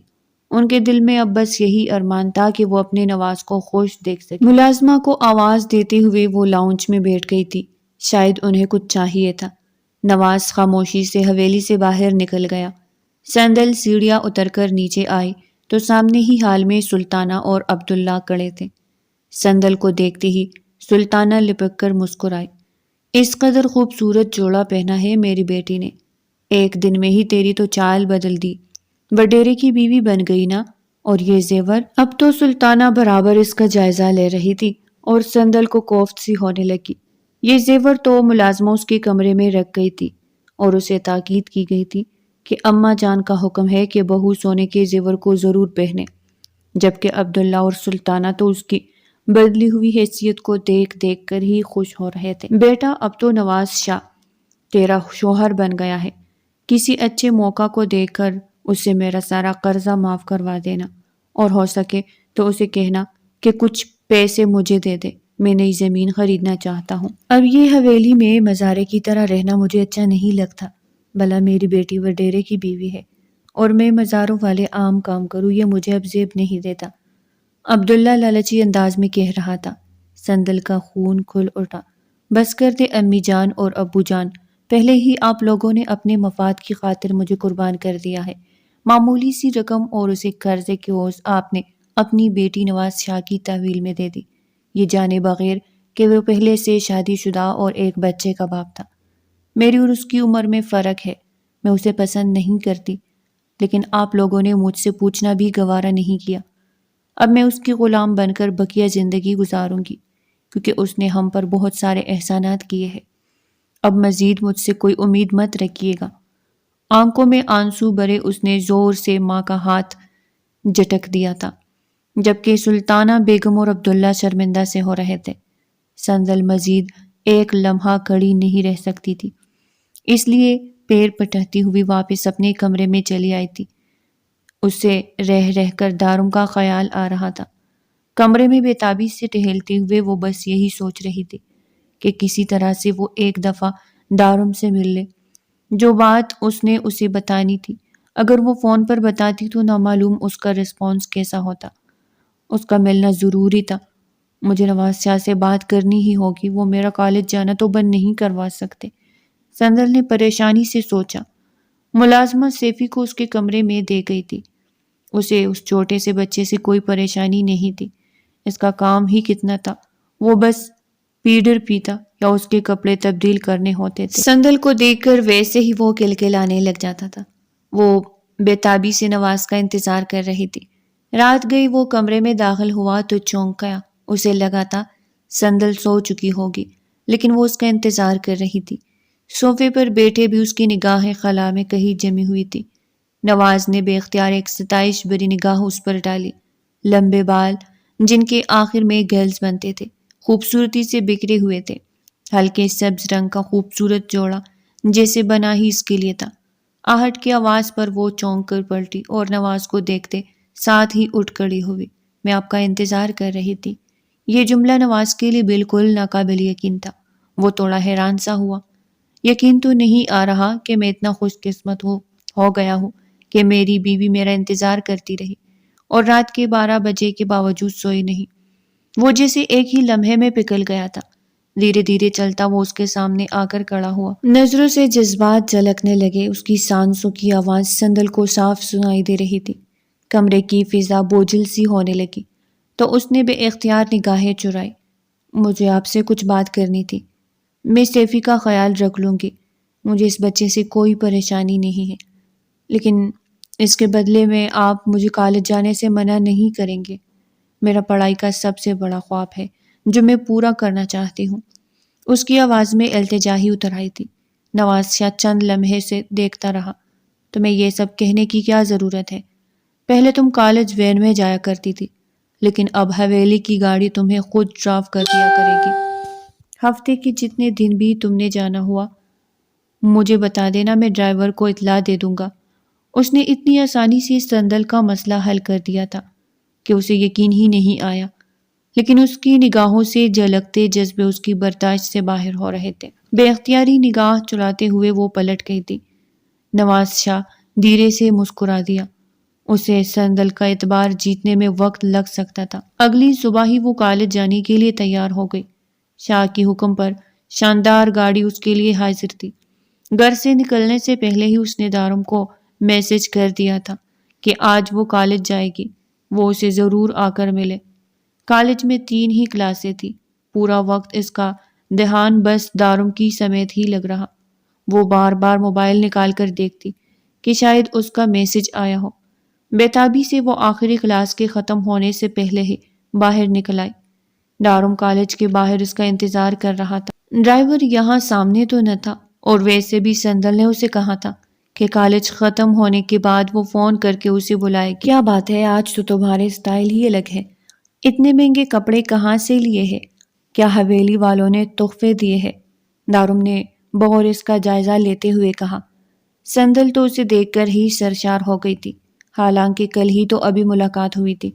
Speaker 1: ان کے دل میں اب بس یہی ارمان تھا کہ وہ اپنے نواز کو خوش دیکھ سکے۔ ملازمہ کو آواز دیتے ہوئے وہ لاؤنج میں بیٹھ گئی تھی، شاید انہیں کچھ چاہیے تھا۔ نواز خاموشی سے حویلی سے باہر نکل گیا۔ سندل سیڑھیاں اتر کر نیچے آئی تو سامنے ہی حال میں سلطانہ اور عبداللہ کھڑے تھے۔ سندل کو دیکھتے ہی سلطانہ لپک کر مسکرائی۔ اس قدر خوبصورت جوڑا پہنا ہے میری بیٹی نے، ایک دن میں ہی تیری تو چال بدل دی، وڈیرے کی بیوی بن گئی نا، اور یہ زیور۔ اب تو سلطانہ برابر اس کا جائزہ لے رہی تھی اور سندل کو کوفت سی ہونے لگی۔ یہ زیور تو ملازمہ اس کے کمرے میں رکھ گئی تھی اور اسے تاکید کی گئی تھی کہ اماں جان کا حکم ہے کہ بہو سونے کے زیور کو ضرور پہنے، جبکہ عبداللہ اور سلطانہ تو اس کی بدلی ہوئی حیثیت کو دیکھ دیکھ کر ہی خوش ہو رہے تھے۔ بیٹا، اب تو نواز شاہ تیرا شوہر بن گیا ہے، کسی اچھے موقع کو دیکھ کر اسے میرا سارا قرضہ معاف کروا دینا، اور ہو سکے تو اسے کہنا کہ کچھ پیسے مجھے دے دے، میں نئی زمین خریدنا چاہتا ہوں۔ اب یہ حویلی میں مزارے کی طرح رہنا مجھے اچھا نہیں لگتا، بھلا میری بیٹی وڈیرے کی بیوی ہے اور میں مزاروں والے عام کام کروں، یہ مجھے اب زیب نہیں دیتا، عبداللہ لالچی انداز میں کہہ رہا تھا۔ سندل کا خون کھل اٹھا۔ بس کر دے امی جان اور ابو جان، پہلے ہی آپ لوگوں نے اپنے مفاد کی خاطر مجھے قربان کر دیا ہے، معمولی سی رقم اور اسے قرضے کی عوض آپ نے اپنی بیٹی نواز شاہ کی تحویل میں دے دی، یہ جانے بغیر کہ وہ پہلے سے شادی شدہ اور ایک بچے کا باپ تھا۔ میری اور اس کی عمر میں فرق ہے، میں اسے پسند نہیں کرتی، لیکن آپ لوگوں نے مجھ سے پوچھنا بھی گوارا نہیں کیا۔ اب میں اس کی غلام بن کر بقیہ زندگی گزاروں گی، کیونکہ اس نے ہم پر بہت سارے احسانات کیے ہیں، اب مزید مجھ سے کوئی امید مت رکھیے گا۔ آنکھوں میں آنسو بھرے اس نے زور سے ماں کا ہاتھ جھٹک دیا تھا، جبکہ سلطانہ بیگم اور عبداللہ شرمندہ سے ہو رہے تھے۔ سندل مزید ایک لمحہ کھڑی نہیں رہ سکتی تھی، اس لیے پیر پٹکتی ہوئی واپس اپنے کمرے میں چلی آئی تھی۔ اسے رہ رہ کر دارم کا خیال آ رہا تھا۔ کمرے میں بے تابی سے ٹہلتے ہوئے وہ بس یہی سوچ رہی تھی کہ کسی طرح سے وہ ایک دفعہ دارم سے مل لے، جو بات اس نے اسے بتانی تھی۔ اگر وہ فون پر بتاتی تو نامعلوم اس کا رسپانس کیسا ہوتا۔ اس کا ملنا ضروری تھا، مجھے نواز شاہ سے بات کرنی ہی ہوگی، وہ میرا کالج جانا تو بند نہیں کروا سکتے، سندل نے پریشانی سے سوچا۔ ملازمہ سیفی کو اس کے کمرے میں دے گئی تھی، اسے اس چھوٹے سے بچے سے کوئی پریشانی نہیں تھی، اس کا کام ہی کتنا تھا، وہ بس پیڈر پیتا یا اس کے کپڑے تبدیل کرنے ہوتے تھے۔ سندل کو دیکھ کر ویسے ہی وہ کلکلانے لگ جاتا تھا۔ وہ بے تابی سے نواز کا انتظار کر رہی تھی، رات گئی وہ کمرے میں داخل ہوا تو چونک گیا. اسے لگا تھا سندل سو چکی ہوگی، لیکن وہ اس کا انتظار کر رہی تھی. صوفے پر بیٹھے بھی اس کی نگاہیں خلا میں کہیں جمی ہوئی تھی. نواز نے بے اختیار ایک ستائش بری نگاہ اس پر ڈالی. لمبے بال جن کے آخر میں گرلز بنتے تھے خوبصورتی سے بکھرے ہوئے تھے. ہلکے سبز رنگ کا خوبصورت جوڑا جیسے بنا ہی اس کے لیے تھا. آہٹ کی آواز پر وہ چونک کر پلٹی اور نواز کو دیکھتے ساتھ ہی اٹھ کھڑی ہوئی. میں آپ کا انتظار کر رہی تھی. یہ جملہ نواز کے لیے بالکل ناقابل یقین تھا. وہ تھوڑا حیران سا ہوا. یقین تو نہیں آ رہا کہ میں اتنا خوش قسمت ہو گیا ہوں کہ میری بیوی میرا انتظار کرتی رہی اور رات کے 12 بجے کے باوجود سوئی نہیں. وہ جیسے ایک ہی لمحے میں پگھل گیا تھا. دھیرے دھیرے چلتا وہ اس کے سامنے آ کر کھڑا ہوا. نظروں سے جذبات جھلکنے لگے. اس کی سانسوں کی آواز سندل کو صاف سنائی دے رہی تھی. کمرے کی فضا بوجھل سی ہونے لگی تو اس نے بے اختیار نگاہیں چرائی. مجھے آپ سے کچھ بات کرنی تھی. میں سیفی کا خیال رکھ لوں گی. مجھے اس بچے سے کوئی پریشانی نہیں ہے، لیکن اس کے بدلے میں آپ مجھے کالج جانے سے منع نہیں کریں گے. میرا پڑھائی کا سب سے بڑا خواب ہے جو میں پورا کرنا چاہتی ہوں. اس کی آواز میں التجا ہی اتر آئی تھی. نواز شاہ چند لمحے سے دیکھتا رہا. تمہیں یہ سب کہنے کی کیا ضرورت ہے؟ پہلے تم کالج وین میں جایا کرتی تھی، لیکن اب حویلی کی گاڑی تمہیں خود ڈراپ کر دیا کرے گی. ہفتے کے جتنے دن بھی تم نے جانا ہوا مجھے بتا دینا، میں ڈرائیور کو اطلاع دے دوں گا. اس نے اتنی آسانی سے سندل کا مسئلہ حل کر دیا تھا کہ اسے یقین ہی نہیں آیا، لیکن اس کی نگاہوں سے جھلکتے جذبے اس کی برداشت سے باہر ہو رہے تھے. بے اختیاری نگاہ چراتے ہوئے وہ پلٹ گئی تھی. نواز شاہ دھیرے سے مسکرا دیا. اسے سندل کا اعتبار جیتنے میں وقت لگ سکتا تھا. اگلی صبح ہی وہ کالج جانے کے لیے تیار ہو گئی. شاہ کی حکم پر شاندار گاڑی اس کے لیے حاضر تھی. گھر سے نکلنے سے پہلے ہی اس نے دارم کو میسج کر دیا تھا کہ آج وہ کالج جائے گی. وہ اسے ضرور آ کر ملے. کالج میں 3 ہی کلاسیں تھی. پورا وقت اس کا دھیان بس دارم کی سمیت ہی لگ رہا. وہ بار بار موبائل نکال کر دیکھتی کہ شاید اس کا میسج آیا ہو. بےتابی سے وہ آخری کلاس کے ختم ہونے سے پہلے ہی باہر نکل آئی. دارم کالج کے باہر اس کا انتظار کر رہا تھا. ڈرائیور یہاں سامنے تو نہ تھا، اور ویسے بھی سندل نے اسے کہا تھا کہ کالج ختم ہونے کے بعد وہ فون کر کے اسے بلائے گی. کیا بات ہے، آج تو تمہارے سٹائل ہی الگ ہے. اتنے مہنگے کپڑے کہاں سے لیے ہیں؟ کیا حویلی والوں نے تحفے دیے ہیں؟ دارم نے بغور اس کا جائزہ لیتے ہوئے کہا. سندل تو اسے دیکھ کر ہی سرشار ہو گئی تھی. حالانکہ کل ہی تو ابھی ملاقات ہوئی تھی،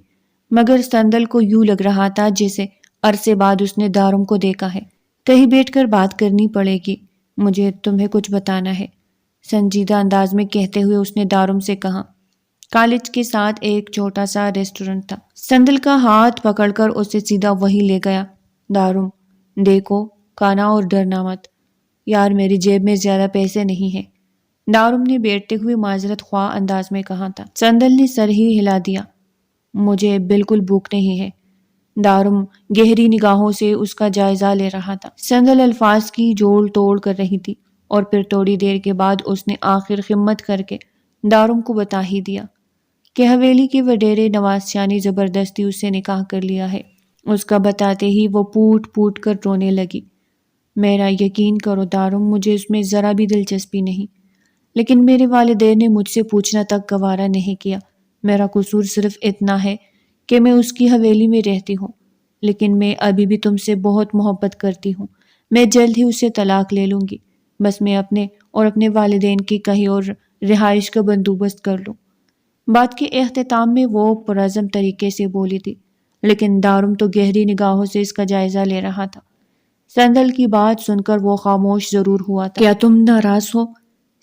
Speaker 1: مگر سندل کو یوں لگ رہا تھا جیسے عرصے بعد اس نے دارم کو دیکھا ہے. کہیں بیٹھ کر بات کرنی پڑے گی، مجھے تمہیں کچھ بتانا ہے، سنجیدہ انداز میں کہتے ہوئے اس نے دارم سے کہا. کالج کے ساتھ ایک چھوٹا سا ریسٹورنٹ تھا. سندل کا ہاتھ پکڑ کر اسے سیدھا وہی لے گیا. دارم دیکھو، کھانا اور ڈرنا مت. یار میری جیب میں زیادہ پیسے نہیں ہیں، دارم نے بیٹھتے ہوئے معذرت خواہ انداز میں کہا تھا. سندل نے سر ہی ہلا دیا. مجھے بالکل بھوک نہیں ہے. دارم گہری نگاہوں سے اس کا جائزہ لے رہا تھا. سندل الفاظ کی جوڑ توڑ کر رہی تھی، اور پھر تھوڑی دیر کے بعد اس نے آخر ہمت کر کے دارم کو بتا ہی دیا کہ حویلی کے وڈیرے نواز شاہ نے زبردستی اس سے نکاح کر لیا ہے. اس کا بتاتے ہی وہ پوٹ پوٹ کر رونے لگی. میرا یقین کرو دارم، مجھے اس میں ذرا بھی دلچسپی نہیں، لیکن میرے والدین نے مجھ سے پوچھنا تک گوارا نہیں کیا. میرا قصور صرف اتنا ہے کہ میں اس کی حویلی میں رہتی ہوں، لیکن میں ابھی بھی تم سے بہت محبت کرتی ہوں. میں جلد ہی اسے طلاق لے لوں گی. بس میں اپنے اور اپنے والدین کی کہیں اور رہائش کا بندوبست کر لوں. بات کے اختتام میں وہ پرعزم طریقے سے بولی تھی، لیکن دارم تو گہری نگاہوں سے اس کا جائزہ لے رہا تھا. سندل کی بات سن کر وہ خاموش ضرور ہوا تھا. کیا تم ناراض ہو؟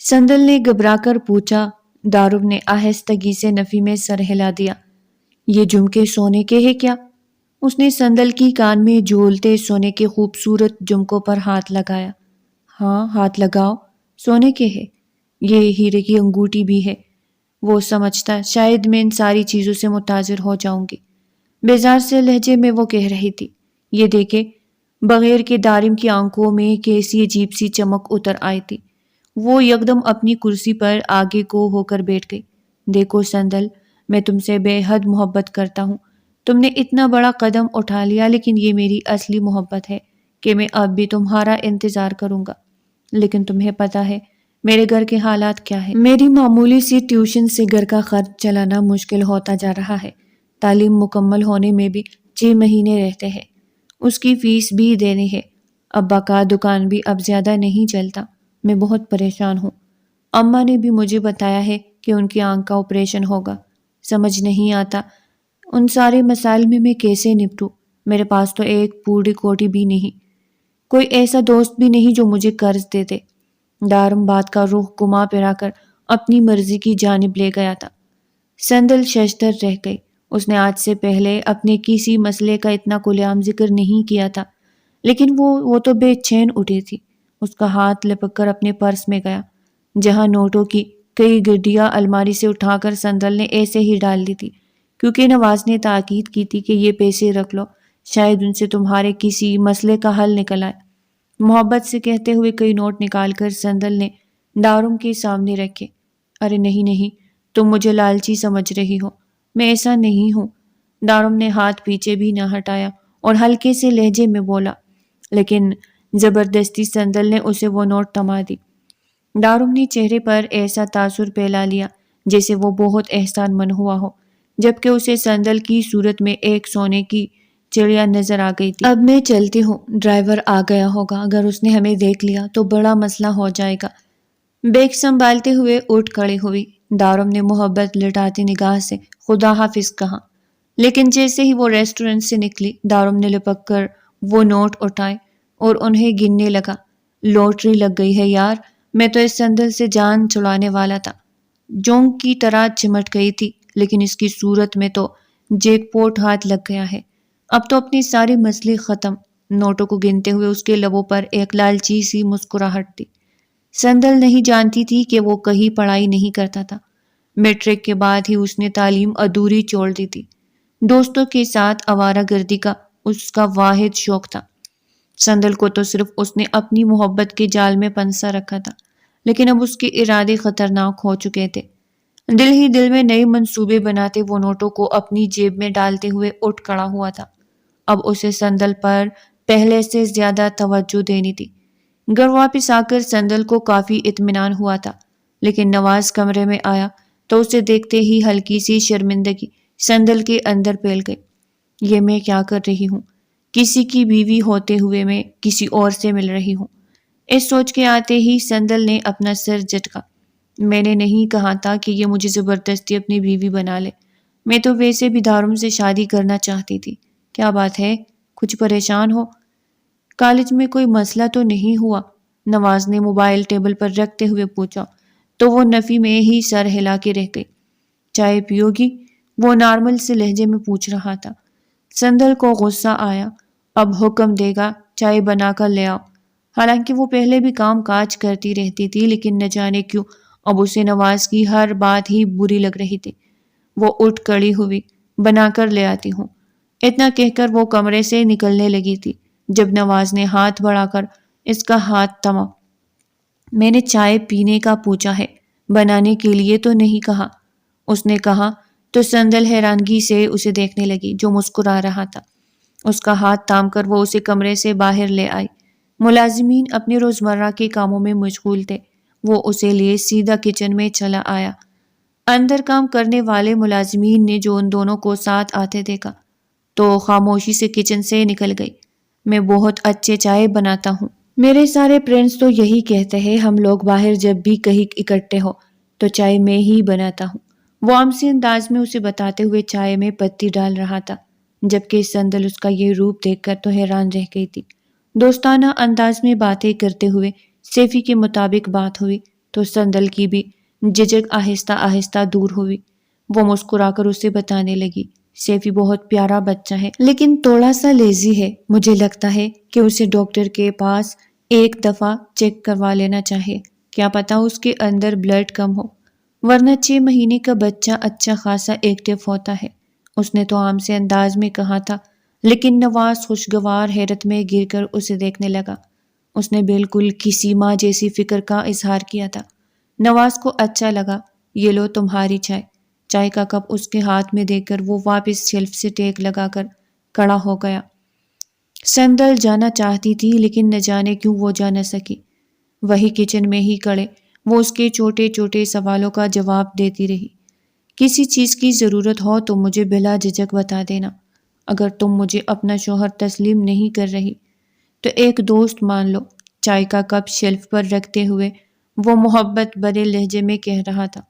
Speaker 1: سندل نے گھبرا کر پوچھا. دارم نے آہستگی سے نفی میں سر ہلا دیا. یہ جھمکے سونے کے ہیں کیا؟ اس نے سندل کی کان میں جھولتے سونے کے خوبصورت جھمکوں پر ہاتھ لگایا. ہاں ہاتھ لگاؤ، سونے کے ہے. یہ ہیرے کی انگوٹھی بھی ہے. وہ سمجھتا شاید میں ان ساری چیزوں سے متاثر ہو جاؤں گی. بیزار سے لہجے میں وہ کہہ رہی تھی. یہ دیکھے، بغیر کے دارم کی آنکھوں میں کیسی عجیب سی چمک اتر آئی تھی. وہ یکدم اپنی کرسی پر آگے کو ہو کر بیٹھ گئی. دیکھو سندل، میں تم سے بے حد محبت کرتا ہوں. تم نے اتنا بڑا قدم اٹھا لیا، لیکن یہ میری اصلی محبت ہے کہ میں اب بھی تمہارا انتظار کروں گا. لیکن تمہیں پتہ ہے میرے گھر کے حالات کیا ہیں. میری معمولی سی ٹیوشن سے گھر کا خرچ چلانا مشکل ہوتا جا رہا ہے. تعلیم مکمل ہونے میں بھی 6 مہینے رہتے ہیں. اس کی فیس بھی دینی ہے. ابا کا دکان بھی اب زیادہ نہیں چلتا. میں بہت پریشان ہوں. اماں نے بھی مجھے بتایا ہے کہ ان کی آنکھ کا آپریشن ہوگا. سمجھ نہیں آتا ان سارے مسائل میں کیسے نپٹوں. میرے پاس تو ایک پوری کوٹی بھی نہیں. کوئی ایسا دوست بھی نہیں جو مجھے قرض دے دے. دارم بات کا رخ گما پھرا کر اپنی مرضی کی جانب لے گیا تھا. سندل ششدر رہ گئی. اس نے آج سے پہلے اپنے کسی مسئلے کا اتنا کھلے عام ذکر نہیں کیا تھا، لیکن وہ تو بے چین اٹھی تھی. اس کا ہاتھ لپک کر اپنے پرس میں گیا، جہاں نوٹوں کی کئی گڈیاں الماری سے اٹھا کر سندل نے ایسے ہی ڈال دی تھی، کیونکہ نواز نے تاکید کی تھی کہ یہ پیسے رکھ لو، شاید ان سے تمہارے کسی مسئلے کا حل نکل آئے. محبت سے کہتے ہوئے کئی نوٹ نکال کر سندل نے دارم کے سامنے رکھے. ارے نہیں نہیں، تم مجھے لالچی سمجھ رہی ہو. میں ایسا نہیں ہوں. دارم نے ہاتھ پیچھے بھی نہ ہٹایا اور ہلکے سے لہجے میں بولا، لیکن زبردستی سندل نے اسے وہ نوٹ تھما دی. دارم نے چہرے پر ایسا تاثر پھیلا لیا جیسے وہ بہت احسان مند ہوا ہو، جبکہ اسے سندل کی صورت میں ایک سونے کی چڑیا نظر آ گئی تھی. اب میں چلتی ہوں، ڈرائیور آ گیا ہوگا، اگر اس نے ہمیں دیکھ لیا تو بڑا مسئلہ ہو جائے گا. بیگ سنبھالتے ہوئے اٹھ کھڑی ہوئی. دارم نے محبت لٹاتی نگاہ سے خدا حافظ کہا، لیکن جیسے ہی وہ ریسٹورنٹ سے نکلی، دارم نے لپک کر وہ نوٹ اٹھائے اور انہیں گننے لگا. لوٹری لگ گئی ہے یار، میں تو اس سندل سے جان چھڑانے والا تھا. جونک کی طرح چمٹ گئی تھی، لیکن اس کی صورت میں تو جیک پوٹ ہاتھ لگ گیا ہے. اب تو اپنی ساری مسئلے ختم. نوٹوں کو گنتے ہوئے اس کے لبوں پر ایک لالچی سی مسکراہٹ تھی. سندل نہیں جانتی تھی کہ وہ کہیں پڑھائی نہیں کرتا تھا. میٹرک کے بعد ہی اس نے تعلیم ادھوری چھوڑ دی تھی. دوستوں کے ساتھ آوارہ گردی کا اس کا واحد شوق تھا. سندل کو تو صرف اس نے اپنی محبت کے جال میں پنسا رکھا تھا، لیکن اب اس کے ارادے خطرناک ہو چکے تھے. دل ہی دل میں نئے منصوبے بناتے وہ نوٹوں کو اپنی جیب میں ڈالتے ہوئے اٹھ کھڑا ہوا تھا. اب اسے سندل پر پہلے سے زیادہ توجہ دینی تھی. گھر واپس آ کر سندل کو کافی اطمینان ہوا تھا، لیکن نواز کمرے میں آیا تو اسے دیکھتے ہی ہلکی سی شرمندگی سندل کے اندر پھیل گئی. یہ میں کیا کر رہی ہوں؟ کسی کی بیوی ہوتے ہوئے میں کسی اور سے مل رہی ہوں. اس سوچ کے آتے ہی سندل نے اپنا سر جھٹکا. میں نے نہیں کہا تھا کہ یہ مجھے زبردستی اپنی بیوی بنا لے. میں تو ویسے بھی دارم سے شادی کرنا چاہتی تھی. کیا بات ہے، کچھ پریشان ہو؟ کالج میں کوئی مسئلہ تو نہیں ہوا؟ نواز نے موبائل ٹیبل پر رکھتے ہوئے پوچھا تو وہ نفی میں ہی سر ہلا کے رہ گئی. چائے پیو گی؟ وہ نارمل سے لہجے میں پوچھ رہا تھا. سندل کو غصہ آیا. اب حکم دے گا چائے بنا کر لے آؤ. حالانکہ وہ پہلے بھی کام کاج کرتی رہتی تھی، لیکن نہ جانے کیوں اب اسے نواز کی ہر بات ہی بری لگ رہی تھی. وہ اٹھ کھڑی ہوئی. بنا کر لے آتی ہوں. اتنا کہہ کر وہ کمرے سے نکلنے لگی تھی جب نواز نے ہاتھ بڑھا کر اس کا ہاتھ تھما. میں نے چائے پینے کا پوچھا ہے، بنانے کے لیے تو نہیں کہا. اس نے کہا تو سندل حیرانگی سے اسے دیکھنے لگی جو مسکرا رہا تھا. اس کا ہاتھ تھام کر وہ اسے کمرے سے باہر لے آئی. ملازمین اپنے روزمرہ کے کاموں میں مشغول تھے. وہ اسے لیے سیدھا کچن میں چلا آیا. اندر کام کرنے والے ملازمین نے جو ان دونوں کو ساتھ آتے دیکھا تو خاموشی سے کچن سے نکل گئی. میں بہت اچھے چائے بناتا ہوں. میرے سارے فرینڈز تو یہی کہتے ہیں، ہم لوگ باہر جب بھی کہیں اکٹھے ہو تو چائے میں ہی بناتا ہوں. وہ عامسی انداز میں اسے بتاتے ہوئے چائے میں پتی ڈال رہا تھا، جبکہ سندل اس کا یہ روپ دیکھ کر تو حیران رہ گئی تھی. دوستانہ انداز میں باتیں کرتے ہوئے سیفی کے مطابق بات ہوئی تو سندل کی بھی جھجک آہستہ آہستہ دور ہوئی. وہ مسکرا کر اسے بتانے لگی، سیفی بہت پیارا بچہ ہے، لیکن تھوڑا سا لیزی ہے. مجھے لگتا ہے کہ اسے ڈاکٹر کے پاس ایک دفعہ چیک کروا لینا چاہیے. کیا پتا اس کے اندر بلڈ کم ہو، ورنہ 6 مہینے کا بچہ اچھا خاصا ایکٹیو ہوتا ہے. اس نے تو عام سے انداز میں کہا تھا، لیکن نواز خوشگوار حیرت میں گر کر اسے دیکھنے لگا. اس نے بالکل کسی ماں جیسی فکر کا اظہار کیا تھا. نواز کو اچھا لگا. یہ لو تمہاری چائے. چائے کا کپ اس کے ہاتھ میں دے کر وہ واپس شیلف سے ٹیک لگا کر کھڑا ہو گیا۔ سندل جانا چاہتی تھی لیکن نہ جانے کیوں وہ جا نہ سکی۔ وہی کچن میں ہی کھڑے وہ اس کے چھوٹے چھوٹے سوالوں کا جواب دیتی رہی۔ کسی چیز کی ضرورت ہو تو مجھے بلا جھجک بتا دینا۔ اگر تم مجھے اپنا شوہر تسلیم نہیں کر رہی تو ایک دوست مان لو۔ چائے کا کپ شیلف پر رکھتے ہوئے وہ محبت بھرے لہجے میں کہہ رہا تھا۔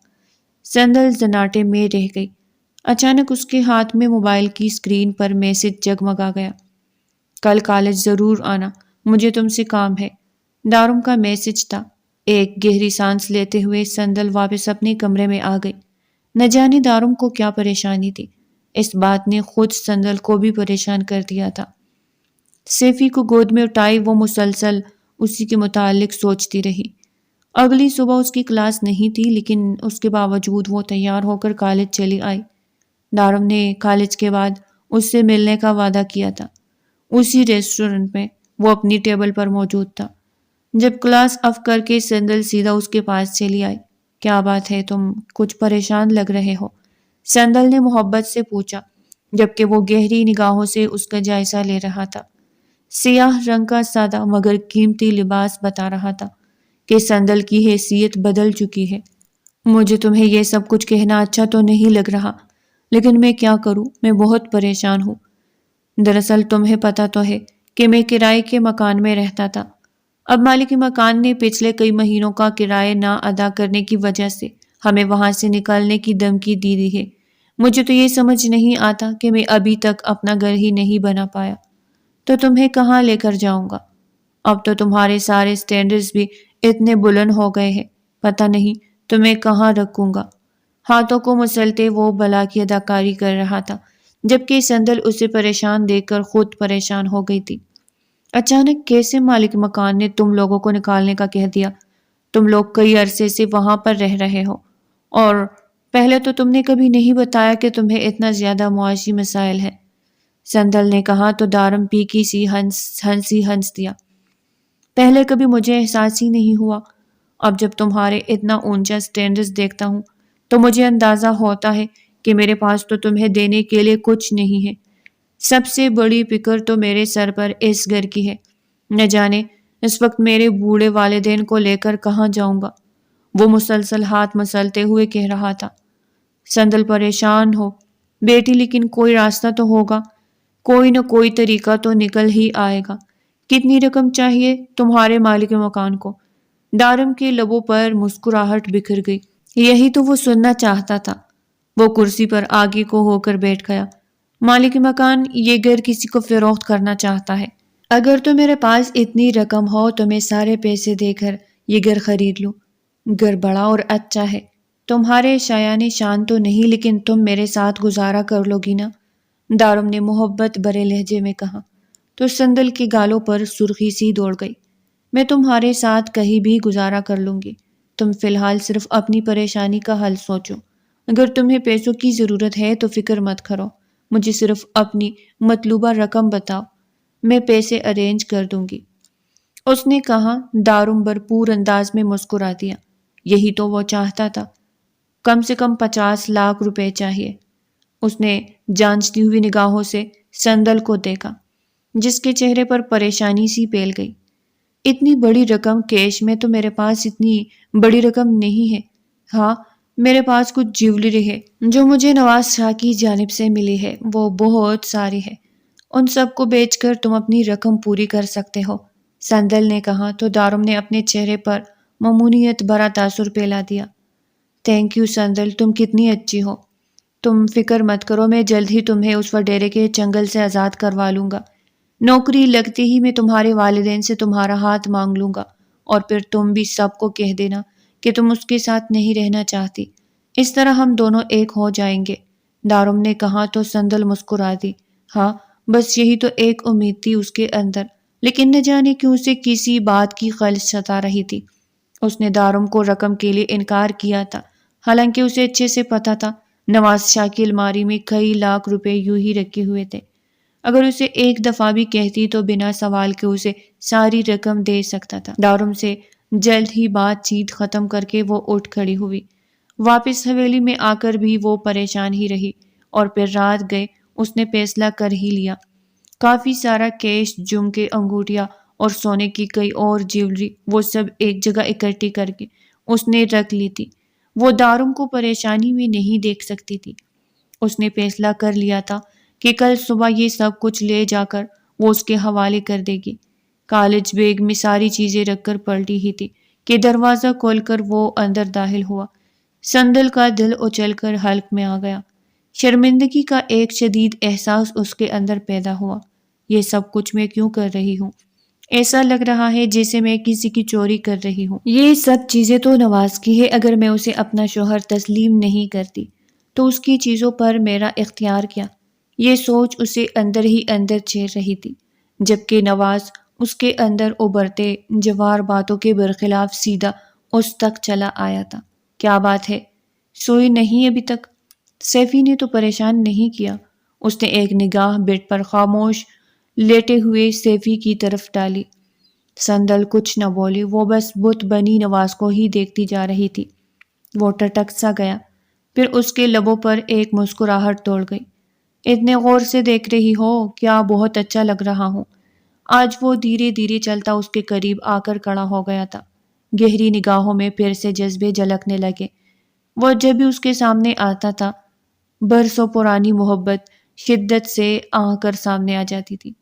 Speaker 1: سندل سناٹے میں رہ گئی۔ اچانک اس کے ہاتھ میں موبائل کی اسکرین پر میسج جگمگا گیا۔ کل کالج ضرور آنا، مجھے تم سے کام ہے۔ دارم کا میسج تھا۔ ایک گہری سانس لیتے ہوئے سندل واپس اپنے کمرے میں آ گئی۔ نہ جانے دارم کو کیا پریشانی تھی، اس بات نے خود سندل کو بھی پریشان کر دیا تھا۔ سیفی کو گود میں اٹھائے وہ مسلسل اسی کے متعلق سوچتی رہی۔ اگلی صبح اس کی کلاس نہیں تھی لیکن اس کے باوجود وہ تیار ہو کر کالج چلی آئی۔ دارم نے کالج کے بعد اس سے ملنے کا وعدہ کیا تھا۔ اسی ریسٹورنٹ میں وہ اپنی ٹیبل پر موجود تھا۔ جب کلاس آف کر کے سندل سیدھا اس کے پاس چلی آئی۔ کیا بات ہے، تم کچھ پریشان لگ رہے ہو؟ سندل نے محبت سے پوچھا جبکہ وہ گہری نگاہوں سے اس کا جائزہ لے رہا تھا۔ سیاہ رنگ کا سادہ مگر قیمتی لباس بتا رہا تھا کہ سندل کی حیثیت بدل چکی ہے۔ مجھے تمہیں یہ سب کچھ کہنا اچھا تو نہیں لگ رہا لیکن میں کیا کروں، میں بہت پریشان ہوں۔ دراصل تمہیں پتہ تو ہے کہ میں کرائے کے مکان میں رہتا تھا۔ اب مالک مکان نے پچھلے کئی مہینوں کا کرایہ نہ ادا کرنے کی وجہ سے ہمیں وہاں سے نکالنے کی دھمکی دی دی ہے۔ مجھے تو یہ سمجھ نہیں آتا کہ میں ابھی تک اپنا گھر ہی نہیں بنا پایا تو تمہیں کہاں لے کر جاؤں گا۔ اب تو تمہارے سارے سٹینڈرز بھی اتنے بلند ہو گئے ہیں، پتہ نہیں تمہیں کہاں رکھوں گا۔ ہاتھوں کو مسلتے وہ بلا کی اداکاری کر رہا تھا جبکہ سندل اسے پریشان دیکھ کر خود پریشان ہو گئی تھی۔ اچانک کیسے مالک مکان نے تم لوگوں کو نکالنے کا کہہ دیا؟ تم لوگ کئی عرصے سے وہاں پر رہ رہے ہو اور پہلے تو تم نے کبھی نہیں بتایا کہ تمہیں اتنا زیادہ معاشی مسائل ہیں۔ سندل نے کہا تو دارم پیکی سی ہنس دیا۔ پہلے کبھی مجھے احساس ہی نہیں ہوا، اب جب تمہارے اتنا اونچا سٹینڈرز دیکھتا ہوں تو مجھے اندازہ ہوتا ہے کہ میرے پاس تو تمہیں دینے کے لیے کچھ نہیں ہے۔ سب سے بڑی فکر تو میرے سر پر اس گھر کی ہے۔ نہ جانے اس وقت میرے بوڑھے والدین کو لے کر کہاں جاؤں گا، وہ مسلسل ہاتھ مسلتے ہوئے کہہ رہا تھا۔ سندل پریشان ہو بیٹی لیکن کوئی راستہ تو ہوگا، کوئی نہ کوئی طریقہ تو نکل ہی آئے گا۔ کتنی رقم چاہیے تمہارے مالک مکان کو؟ دارم کے لبوں پر مسکراہٹ بکھر گئی۔ یہی تو وہ سننا چاہتا تھا۔ وہ کرسی پر آگے کو ہو کر بیٹھ گیا۔ مالک مکان یہ گھر کسی کو فروخت کرنا چاہتا ہے۔ اگر تو میرے پاس اتنی رقم ہو تو میں سارے پیسے دے کر یہ گھر خرید لوں۔ گھر بڑا اور اچھا ہے، تمہارے شایان شان تو نہیں لیکن تم میرے ساتھ گزارا کر لو گی نا؟ دارم نے محبت بھرے لہجے میں کہا تو سندل کے گالوں پر سرخی سی دوڑ گئی۔ میں تمہارے ساتھ کہیں بھی گزارا کر لوں گی، تم فی الحال صرف اپنی پریشانی کا حل سوچو۔ اگر تمہیں پیسوں کی ضرورت ہے تو فکر مت کرو، مجھے صرف اپنی مطلوبہ رقم بتاؤ، میں پیسے ارینج کر دوں گی۔ اس نے کہا۔ دارم بھرپور انداز میں مسکرا دیا۔ یہی تو وہ چاہتا تھا، کم سے کم 50 لاکھ روپے چاہیے۔ اس نے جانچتی ہوئی نگاہوں سے سندل کو دیکھا جس کے چہرے پر پریشانی سی پھیل گئی۔ اتنی بڑی رقم کیش میں تو میرے پاس اتنی بڑی رقم نہیں ہے۔ ہاں، میرے پاس کچھ جیولری ہے جو مجھے نواز شاہ کی جانب سے ملی ہے، وہ بہت ساری ہے، ان سب کو بیچ کر تم اپنی رقم پوری کر سکتے ہو، سندل نے کہا تو دارم نے اپنے چہرے پر ممنونیت بھرا تاثر پھیلا دیا۔ تھینک یو سندل، تم کتنی اچھی ہو۔ تم فکر مت کرو، میں جلد ہی تمہیں اس وڈیرے کے چنگل سے آزاد کروا لوں گا۔ نوکری لگتے ہی میں تمہارے والدین سے تمہارا ہاتھ مانگ لوں گا اور پھر تم بھی سب کو کہہ دینا کہ تم اس کے ساتھ نہیں رہنا چاہتی، اس طرح ہم دونوں ایک ہو جائیں گے۔ دارم نے کہا تو سندل مسکرا دی۔ ہاں، بس یہی تو ایک امید تھی اس کے اندر، لیکن نہ جانے کیوں اسے کسی بات کی خلش ستا رہی تھی۔ اس نے دارم کو رقم کے لیے انکار کیا تھا، حالانکہ اسے اچھے سے پتا تھا نواز شاہ کی الماری میں کئی لاکھ روپے یوں ہی رکھے ہوئے تھے۔ اگر اسے ایک دفعہ بھی کہتی تو بنا سوال کے اسے ساری رقم دے سکتا تھا۔ دارم سے جلد ہی بات چیت ختم کر کے وہ اٹھ کھڑی ہوئی۔ واپس حویلی میں آ کر بھی وہ پریشان ہی رہی، اور پھر رات گئے اس نے فیصلہ کر ہی لیا۔ کافی سارا کیش، جھمکے، انگوٹھیاں اور سونے کی کئی اور جیولری وہ سب ایک جگہ اکٹھی کر کے اس نے رکھ لی تھی۔ وہ دارم کو پریشانی میں نہیں دیکھ سکتی تھی۔ اس نے فیصلہ کر لیا تھا کہ کل صبح یہ سب کچھ لے جا کر وہ اس کے حوالے کر دے گی۔ کالج بیگ میں ساری چیزیں رکھ کر پلٹی ہی تھی کہ دروازہ کھول کر وہ اندر داخل ہوا۔ سندل کا دل اچل کر حلق میں آ گیا۔ شرمندگی کا ایک شدید احساس اس کے اندر پیدا ہوا۔ یہ سب کچھ میں کیوں کر رہی ہوں؟ ایسا لگ رہا ہے جیسے میں کسی کی چوری کر رہی ہوں۔ یہ سب چیزیں تو نواز کی ہے، اگر میں اسے اپنا شوہر تسلیم نہیں کرتی تو اس کی چیزوں پر میرا اختیار کیا؟ یہ سوچ اسے اندر ہی اندر چیر رہی تھی، جبکہ نواز اس کے اندر ابھرتے جوار باتوں کے برخلاف سیدھا اس تک چلا آیا تھا۔ کیا بات ہے، سوئی نہیں ابھی تک؟ سیفی نے تو پریشان نہیں کیا۔ اس نے ایک نگاہ بیڈ پر خاموش لیٹے ہوئے سیفی کی طرف ڈالی۔ سندل کچھ نہ بولی، وہ بس بت بنی نواز کو ہی دیکھتی جا رہی تھی۔ وہ ٹٹک سا گیا، پھر اس کے لبوں پر ایک مسکراہٹ دوڑ گئی۔ اتنے غور سے دیکھ رہی ہو؟ کیا بہت اچھا لگ رہا ہوں۔ آج وہ دھیرے دھیرے چلتا اس کے قریب آ کر کھڑا ہو گیا تھا۔ گہری نگاہوں میں پھر سے جذبے جھلکنے لگے۔ وہ جب بھی اس کے سامنے آتا تھا، برسوں پرانی محبت شدت سے آ کر سامنے آ جاتی تھی۔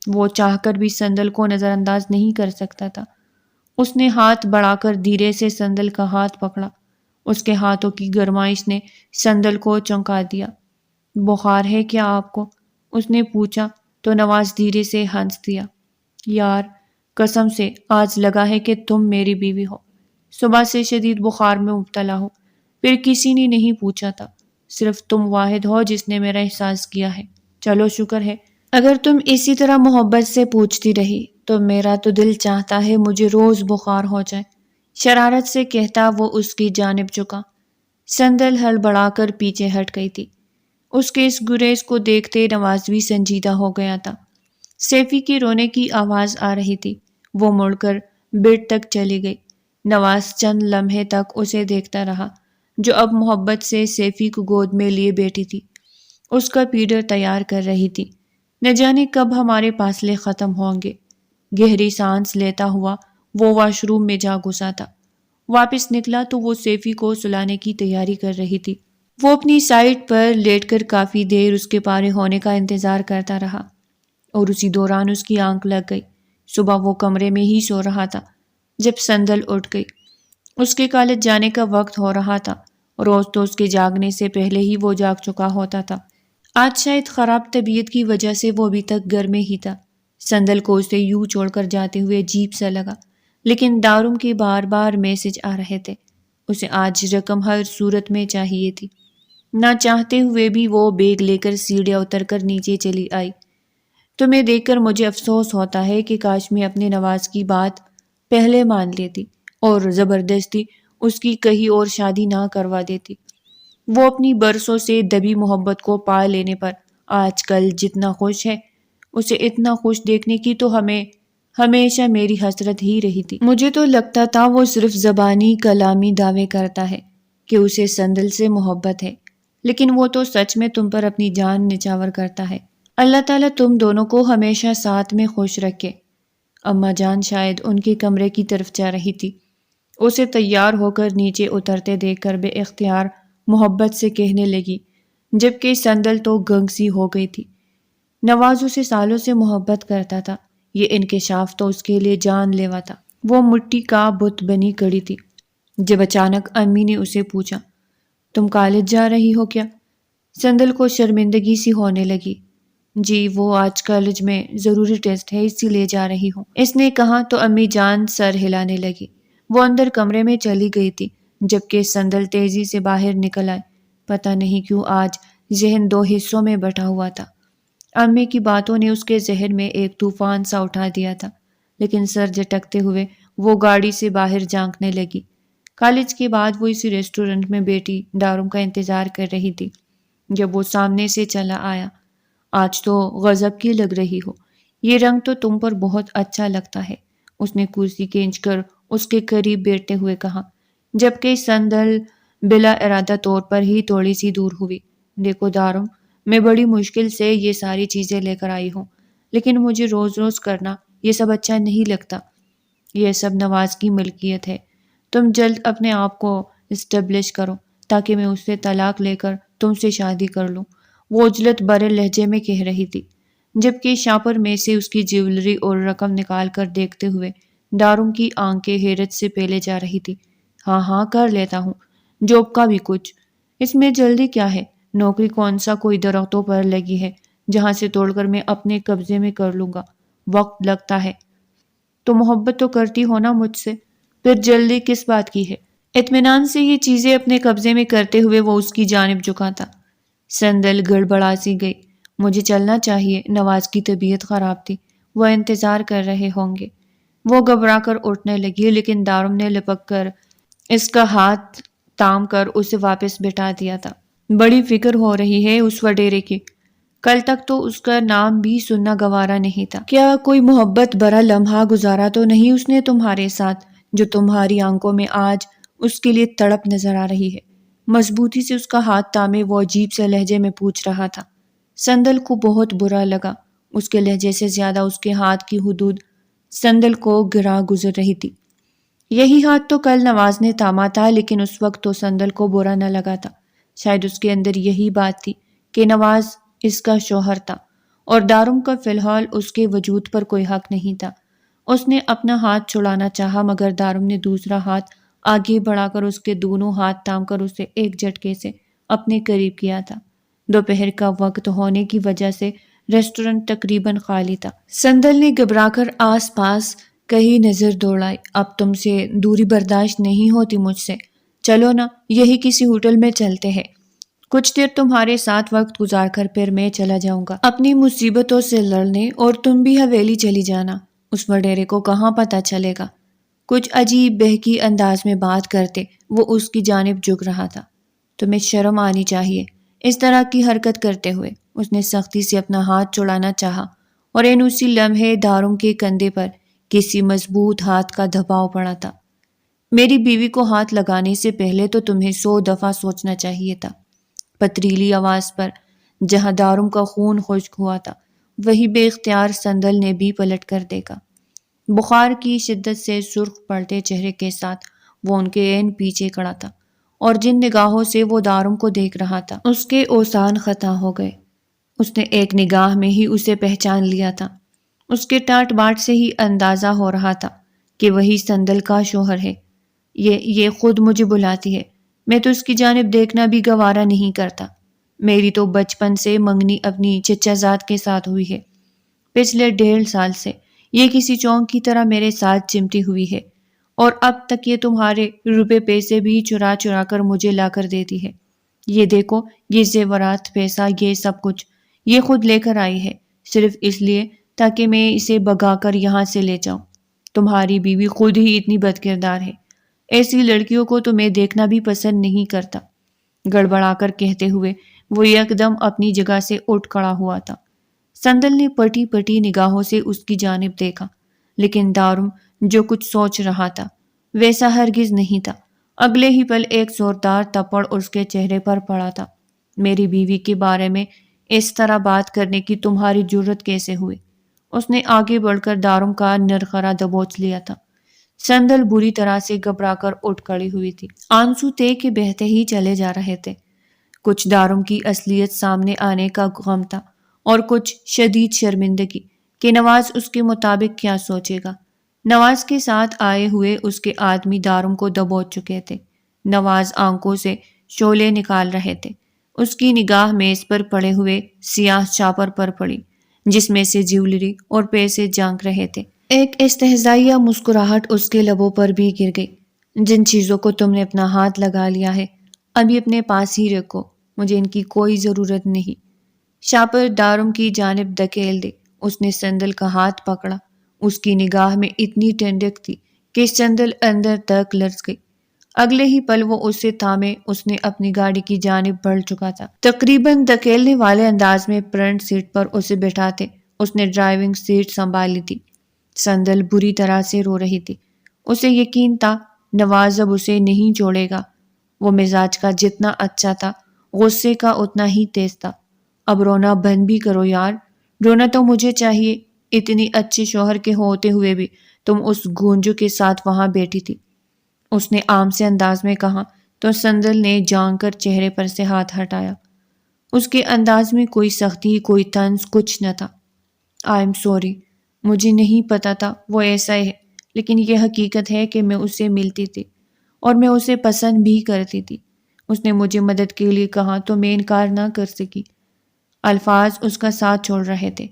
Speaker 1: وہ چاہ کر بھی سندل کو نظر انداز نہیں کر سکتا تھا۔ اس نے ہاتھ بڑھا کر دھیرے سے سندل کا ہاتھ پکڑا۔ اس کے ہاتھوں کی گرمائش نے سندل کو چونکا دیا۔ بخار ہے کیا آپ کو؟ اس نے پوچھا تو نواز دھیرے سے ہنس دیا۔ یار، قسم سے آج لگا ہے کہ تم میری بیوی ہو۔ صبح سے شدید بخار میں مبتلا ہو، پھر کسی نے نہیں پوچھا تھا، صرف تم واحد ہو جس نے میرا احساس کیا ہے۔ چلو شکر ہے۔ اگر تم اسی طرح محبت سے پوچھتی رہی تو میرا تو دل چاہتا ہے مجھے روز بخار ہو جائے، شرارت سے کہتا وہ اس کی جانب جھکا۔ سندل ہڑبڑا کر پیچھے ہٹ گئی تھی۔ اس کے اس گریز کو دیکھتے نواز بھی سنجیدہ ہو گیا تھا۔ سیفی کے رونے کی آواز آ رہی تھی۔ وہ مڑ کر بیڈ تک چلی گئی۔ نواز چند لمحے تک اسے دیکھتا رہا، جو اب محبت سے سیفی کو گود میں لیے بیٹھی تھی، اس کا پیڈر تیار کر رہی تھی۔ نہ جانے کب ہمارے فاصلے ختم ہوں گے۔ گہری سانس لیتا ہوا وہ واش روم میں جا گھسا تھا۔ واپس نکلا تو وہ سیفی کو سلانے کی تیاری کر رہی تھی۔ وہ اپنی سائٹ پر لیٹ کر کافی دیر اس کے پارے ہونے کا انتظار کرتا رہا، اور اسی دوران اس کی آنکھ لگ گئی۔ صبح وہ کمرے میں ہی سو رہا تھا جب سندل اٹھ گئی۔ اس کے کالج جانے کا وقت ہو رہا تھا۔ روز تو اس کے جاگنے سے پہلے ہی وہ جاگ چکا ہوتا تھا۔ آج شاید خراب طبیعت کی وجہ سے وہ ابھی تک گھر میں ہی تھا۔ سندل کو اسے یوں چھوڑ کر جاتے ہوئے عجیب سا لگا، لیکن دارم کے بار بار میسج آ رہے تھے۔ اسے آج رقم ہر صورت میں چاہیے تھی۔ نہ چاہتے ہوئے بھی وہ بیگ لے کر سیڑھیاں اتر کر نیچے چلی آئی۔ تمہیں دیکھ کر مجھے افسوس ہوتا ہے کہ کاش میں اپنے نواز کی بات پہلے مان لیتی اور زبردستی اس کی کہیں اور شادی نہ کروا دیتی۔ وہ اپنی برسوں سے دبی محبت کو پا لینے پر آج کل جتنا خوش ہے، اسے اتنا خوش دیکھنے کی تو ہمیشہ میری حسرت ہی رہی تھی۔ مجھے تو لگتا تھا وہ صرف زبانی کلامی دعوے کرتا ہے کہ اسے سندل سے محبت ہے، لیکن وہ تو سچ میں تم پر اپنی جان نچھاور کرتا ہے۔ اللہ تعالیٰ تم دونوں کو ہمیشہ ساتھ میں خوش رکھے۔ اماں جان شاید ان کے کمرے کی طرف جا رہی تھی۔ اسے تیار ہو کر نیچے اترتے دیکھ کر بے اختیار محبت سے کہنے لگی، جبکہ سندل تو گنگ سی ہو گئی تھی۔ نواز اسے سالوں سے محبت کرتا تھا۔ یہ انکشاف تو اس کے لیے جان لیوا تھا۔ وہ مٹی کا بت بنی کڑی تھی جب اچانک امی نے اسے پوچھا، تم کالج جا رہی ہو کیا؟ سندل کو شرمندگی سی ہونے لگی۔ جی، وہ آج کالج میں ضروری ٹیسٹ ہے، اسی لیے جا رہی ہوں، اس نے کہا تو امی جان سر ہلانے لگی۔ وہ اندر کمرے میں چلی گئی تھی، جبکہ سندل تیزی سے باہر نکل آئے۔ پتہ نہیں کیوں آج ذہن دو حصوں میں بٹا ہوا تھا۔ امی کی باتوں نے اس کے ذہن میں ایک طوفان سا اٹھا دیا تھا، لیکن سر جھٹکتے ہوئے وہ گاڑی سے باہر جھانکنے لگی۔ کالج کے بعد وہ اسی ریسٹورنٹ میں بیٹی دارم کا انتظار کر رہی تھی جب وہ سامنے سے چلا آیا۔ آج تو غضب کی لگ رہی ہو، یہ رنگ تو تم پر بہت اچھا لگتا ہے، اس نے کرسی کھینچ کر اس کے قریب بیٹھتے ہوئے کہا، جبکہ سندل
Speaker 2: بلا ارادہ طور پر ہی تھوڑی سی دور ہوئی۔ دیکھو دارم، میں بڑی مشکل سے یہ ساری چیزیں لے کر آئی ہوں، لیکن مجھے روز روز کرنا یہ سب اچھا نہیں لگتا۔ یہ سب نواز کی ملکیت ہے۔ تم جلد اپنے آپ کو اسٹیبلش کرو تاکہ میں اس سے طلاق لے کر تم سے شادی کر لوں، وہ عجلت برے لہجے میں کہہ رہی تھی، جبکہ شاپر میں سے اس کی جیولری اور رقم نکال کر دیکھتے ہوئے دارم کی آنکھیں حیرت سے پھیلے جا رہی تھی۔ ہاں ہاں کر لیتا ہوں، جاب کا بھی کچھ، اس میں جلدی کیا ہے؟ نوکری کون سا کوئی درختوں پر لگی ہے جہاں سے توڑ کر میں اپنے قبضے میں کر لوں گا؟ وقت لگتا ہے۔ تو محبت تو کرتی ہو نا مجھ سے، پھر جلدی کس بات کی ہے؟ اطمینان سے یہ چیزیں اپنے قبضے میں کرتے ہوئے وہ اس کی جانب جھکا تھا۔ سندل گڑبڑا سی گئی۔ مجھے چلنا چاہیے، نواز کی طبیعت خراب تھی، وہ انتظار کر رہے ہوں گے۔ وہ گھبرا کر اٹھنے لگی، لیکن دارم نے لپک کر اس کا ہاتھ تام کر اسے واپس بٹھا دیا تھا۔ بڑی فکر ہو رہی ہے اس وڈیرے کی، کل تک تو اس کا نام بھی سننا گوارا نہیں تھا۔ کیا کوئی محبت بھرا لمحہ گزارا تو نہیں اس نے تمہارے ساتھ، جو تمہاری آنکھوں میں آج اس کے لیے تڑپ نظر آ رہی ہے؟ مضبوطی سے اس کا ہاتھ تامے وہ عجیب سے لہجے میں پوچھ رہا تھا۔ سندل کو بہت برا لگا، اس کے لہجے سے زیادہ اس کے ہاتھ کی حدود سندل کو گرا گزر رہی تھی۔ یہی ہاتھ تو کل نواز نے تاما تھا، لیکن اس وقت تو سندل کو برا نہ لگا تھا۔ شاید اس کے اندر یہی بات تھی کہ نواز اس کا شوہر تھا اور دارم کا فی الحال اس کے وجود پر کوئی حق نہیں تھا۔ اس نے اپنا ہاتھ چھڑانا چاہا، مگر دارم نے دوسرا ہاتھ آگے بڑھا کر اس کے دونوں ہاتھ تھام کر اسے ایک جھٹکے سے اپنے قریب کیا تھا۔ دوپہر کا وقت ہونے کی وجہ سے ریسٹورنٹ تقریباً خالی تھا۔ سندل نے گھبرا کر آس پاس کہیں نظر دوڑائی۔ اب تم سے دوری برداشت نہیں ہوتی مجھ سے، چلو نا یہی کسی ہوٹل میں چلتے ہیں، کچھ دیر تمہارے ساتھ وقت گزار کر پھر میں چلا جاؤں گا اپنی مصیبتوں سے لڑنے، اور تم بھی حویلی چلی جانا، اس وڈیرے کو کہاں پتہ چلے گا۔ کچھ عجیب بہکی انداز میں بات کرتے وہ اس کی جانب جھک رہا تھا۔ تمہیں شرم آنی چاہیے اس طرح کی حرکت کرتے ہوئے۔ اس نے سختی سے اپنا ہاتھ چھڑانا چاہا اور اسی لمحے دارم کے کندھے پر کسی مضبوط ہاتھ کا دباؤ پڑا تھا۔ میری بیوی کو ہاتھ لگانے سے پہلے تو تمہیں 100 دفعہ سوچنا چاہیے تھا۔ پتریلی آواز پر جہاں دارم کا خون خشک ہوا تھا وہی بے اختیار سندل نے بھی پلٹ کر دیکھا۔ بخار کی شدت سے سرخ پڑتے چہرے کے ساتھ وہ ان کے عین پیچھے کھڑا تھا، اور جن نگاہوں سے وہ دارم کو دیکھ رہا تھا اس کے اوزان خطا ہو گئے۔ اس نے ایک نگاہ میں ہی اسے پہچان لیا تھا۔ اس کے ٹاٹ باٹ سے ہی اندازہ ہو رہا تھا کہ وہی سندل کا شوہر ہے۔ یہ خود مجھے بلاتی ہے، میں تو اس کی جانب دیکھنا بھی گوارا نہیں کرتا۔ میری تو بچپن سے منگنی اپنی چچا زاد کے ساتھ ہوئی ہے، پچھلے 1.5 سال سے یہ کسی چونک کی طرح میرے ساتھ چمٹی ہوئی ہے، اور اب تک یہ تمہارے روپے پیسے بھی چرا چرا کر مجھے لا کر دیتی ہے۔ یہ دیکھو، یہ زیورات، پیسہ، یہ سب کچھ یہ خود لے کر آئی ہے، صرف اس لیے تاکہ میں اسے بھگا کر یہاں سے لے جاؤں۔ تمہاری بیوی خود ہی اتنی بد کردار ہے، ایسی لڑکیوں کو تو میں دیکھنا بھی پسند نہیں کرتا۔ گڑبڑا کر کہتے ہوئے وہ یکدم اپنی جگہ سے اٹھ کھڑا ہوا تھا۔ سندل نے پٹی پٹی نگاہوں سے اس کی جانب دیکھا، لیکن دارم جو کچھ سوچ رہا تھا ویسا ہرگز نہیں تھا۔ اگلے ہی پل ایک زوردار تھپڑ اس کے چہرے پر پڑا تھا۔ میری بیوی کے بارے میں اس طرح بات کرنے کی تمہاری جرت کیسے ہوئی؟ اس نے آگے بڑھ کر دارم کا نرخرا دبوچ لیا تھا۔ سندل بری طرح سے گھبرا کر اٹھ کھڑی ہوئی تھی۔ آنسو تھے کہ بہتے ہی چلے جا رہے تھے۔ کچھ دارم کی اصلیت سامنے آنے کا غم تھا، اور کچھ شدید شرمندگی کہ نواز اس کے مطابق کیا سوچے گا۔ نواز کے ساتھ آئے ہوئے اس کے آدمی دارم کو دبوچ چکے تھے۔ نواز آنکھوں سے شعلے نکال رہے تھے۔ اس کی نگاہ میز پر پڑے ہوئے سیاہ چاپر پر پڑی، جس میں سے جیولری اور پیسے جھانک رہے تھے۔ ایک استہزائیہ مسکراہٹ اس کے لبوں پر بھی گر گئی۔ جن چیزوں کو تم نے اپنا ہاتھ لگا لیا ہے ابھی اپنے پاس ہی رکھو، مجھے ان کی کوئی ضرورت نہیں۔ شاپر دارم کی جانب دھکیل دے۔ اس نے سندل کا ہاتھ پکڑا۔ اس کی نگاہ میں اتنی ٹھنڈک تھی کہ سندل اندر تک لرز گئی۔ اگلے ہی پل وہ اسے تھامے اس نے اپنی گاڑی کی جانب بڑھ چکا تھا۔ تقریباً دھکیلنے والے انداز میں فرنٹ سیٹ پر اسے بٹھاتے اس نے ڈرائیونگ سیٹ سنبھال لی تھی۔ سندل بری طرح سے رو رہی تھی۔ اسے یقین تھا نواز اب اسے نہیں چھوڑے گا۔ وہ مزاج کا جتنا اچھا تھا غصے کا اتنا ہی تیز تھا۔ اب رونا بند بھی کرو یار، رونا تو مجھے چاہیے، اتنی اچھے شوہر کے ہوتے ہوئے بھی تم اس گونجو کے ساتھ وہاں بیٹھی تھی، اس نے عام سے انداز میں کہا تو سندل نے جان کر چہرے پر سے ہاتھ ہٹایا۔ اس کے انداز میں کوئی سختی، کوئی طنز کچھ نہ تھا۔ آئی ایم سوری، مجھے نہیں پتا تھا وہ ایسا ہے، لیکن یہ حقیقت ہے کہ میں اس سے ملتی تھی اور میں اسے پسند بھی کرتی تھی۔ اس نے مجھے مدد کے لیے کہا تو میں انکار نہ کر سکی۔ الفاظ اس کا ساتھ چھوڑ رہے تھے،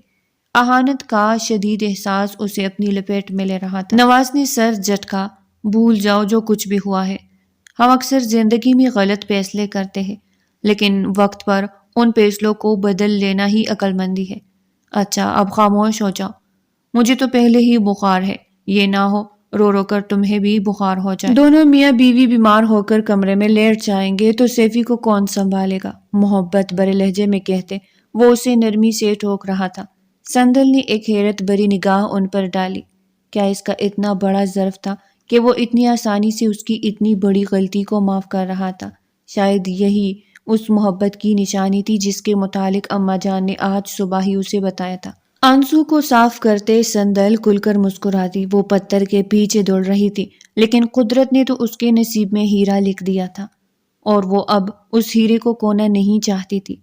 Speaker 2: اہانت کا شدید احساس اسے اپنی لپیٹ میں لے رہا تھا۔ نواز نے سر جھٹکا، بھول جاؤ جو کچھ بھی ہوا ہے، ہم اکثر زندگی میں غلط فیصلے کرتے ہیں، لیکن وقت پر ان فیصلوں کو بدل لینا ہی عقل مندی ہے۔ اچھا اب خاموش ہو جاؤ، مجھے تو پہلے ہی بخار ہے، یہ نہ ہو رو رو کر تمہیں بھی بخار ہو جائے۔ دونوں میاں بیوی بیمار ہو کر کمرے میں لیٹ جائیں گے تو سیفی کو کون سنبھالے گا، محبت بھرے لہجے میں کہتے وہ اسے نرمی سے ٹوک رہا تھا۔ سندل نے ایک حیرت بھری نگاہ ان پر ڈالی۔ کیا اس کا اتنا بڑا ظرف تھا کہ وہ اتنی آسانی سے اس کی اتنی بڑی غلطی کو معاف کر رہا تھا؟ شاید یہی اس محبت کی نشانی تھی جس کے متعلق اماں جان نے آج صبح ہی اسے بتایا تھا۔ آنسو کو صاف کرتے سندل کھل کر مسکراتی، وہ پتھر کے پیچھے دوڑ رہی تھی، لیکن قدرت نے تو اس کے نصیب میں ہیرا لکھ دیا تھا اور وہ اب اس ہیرے کو کھونا نہیں چاہتی تھی۔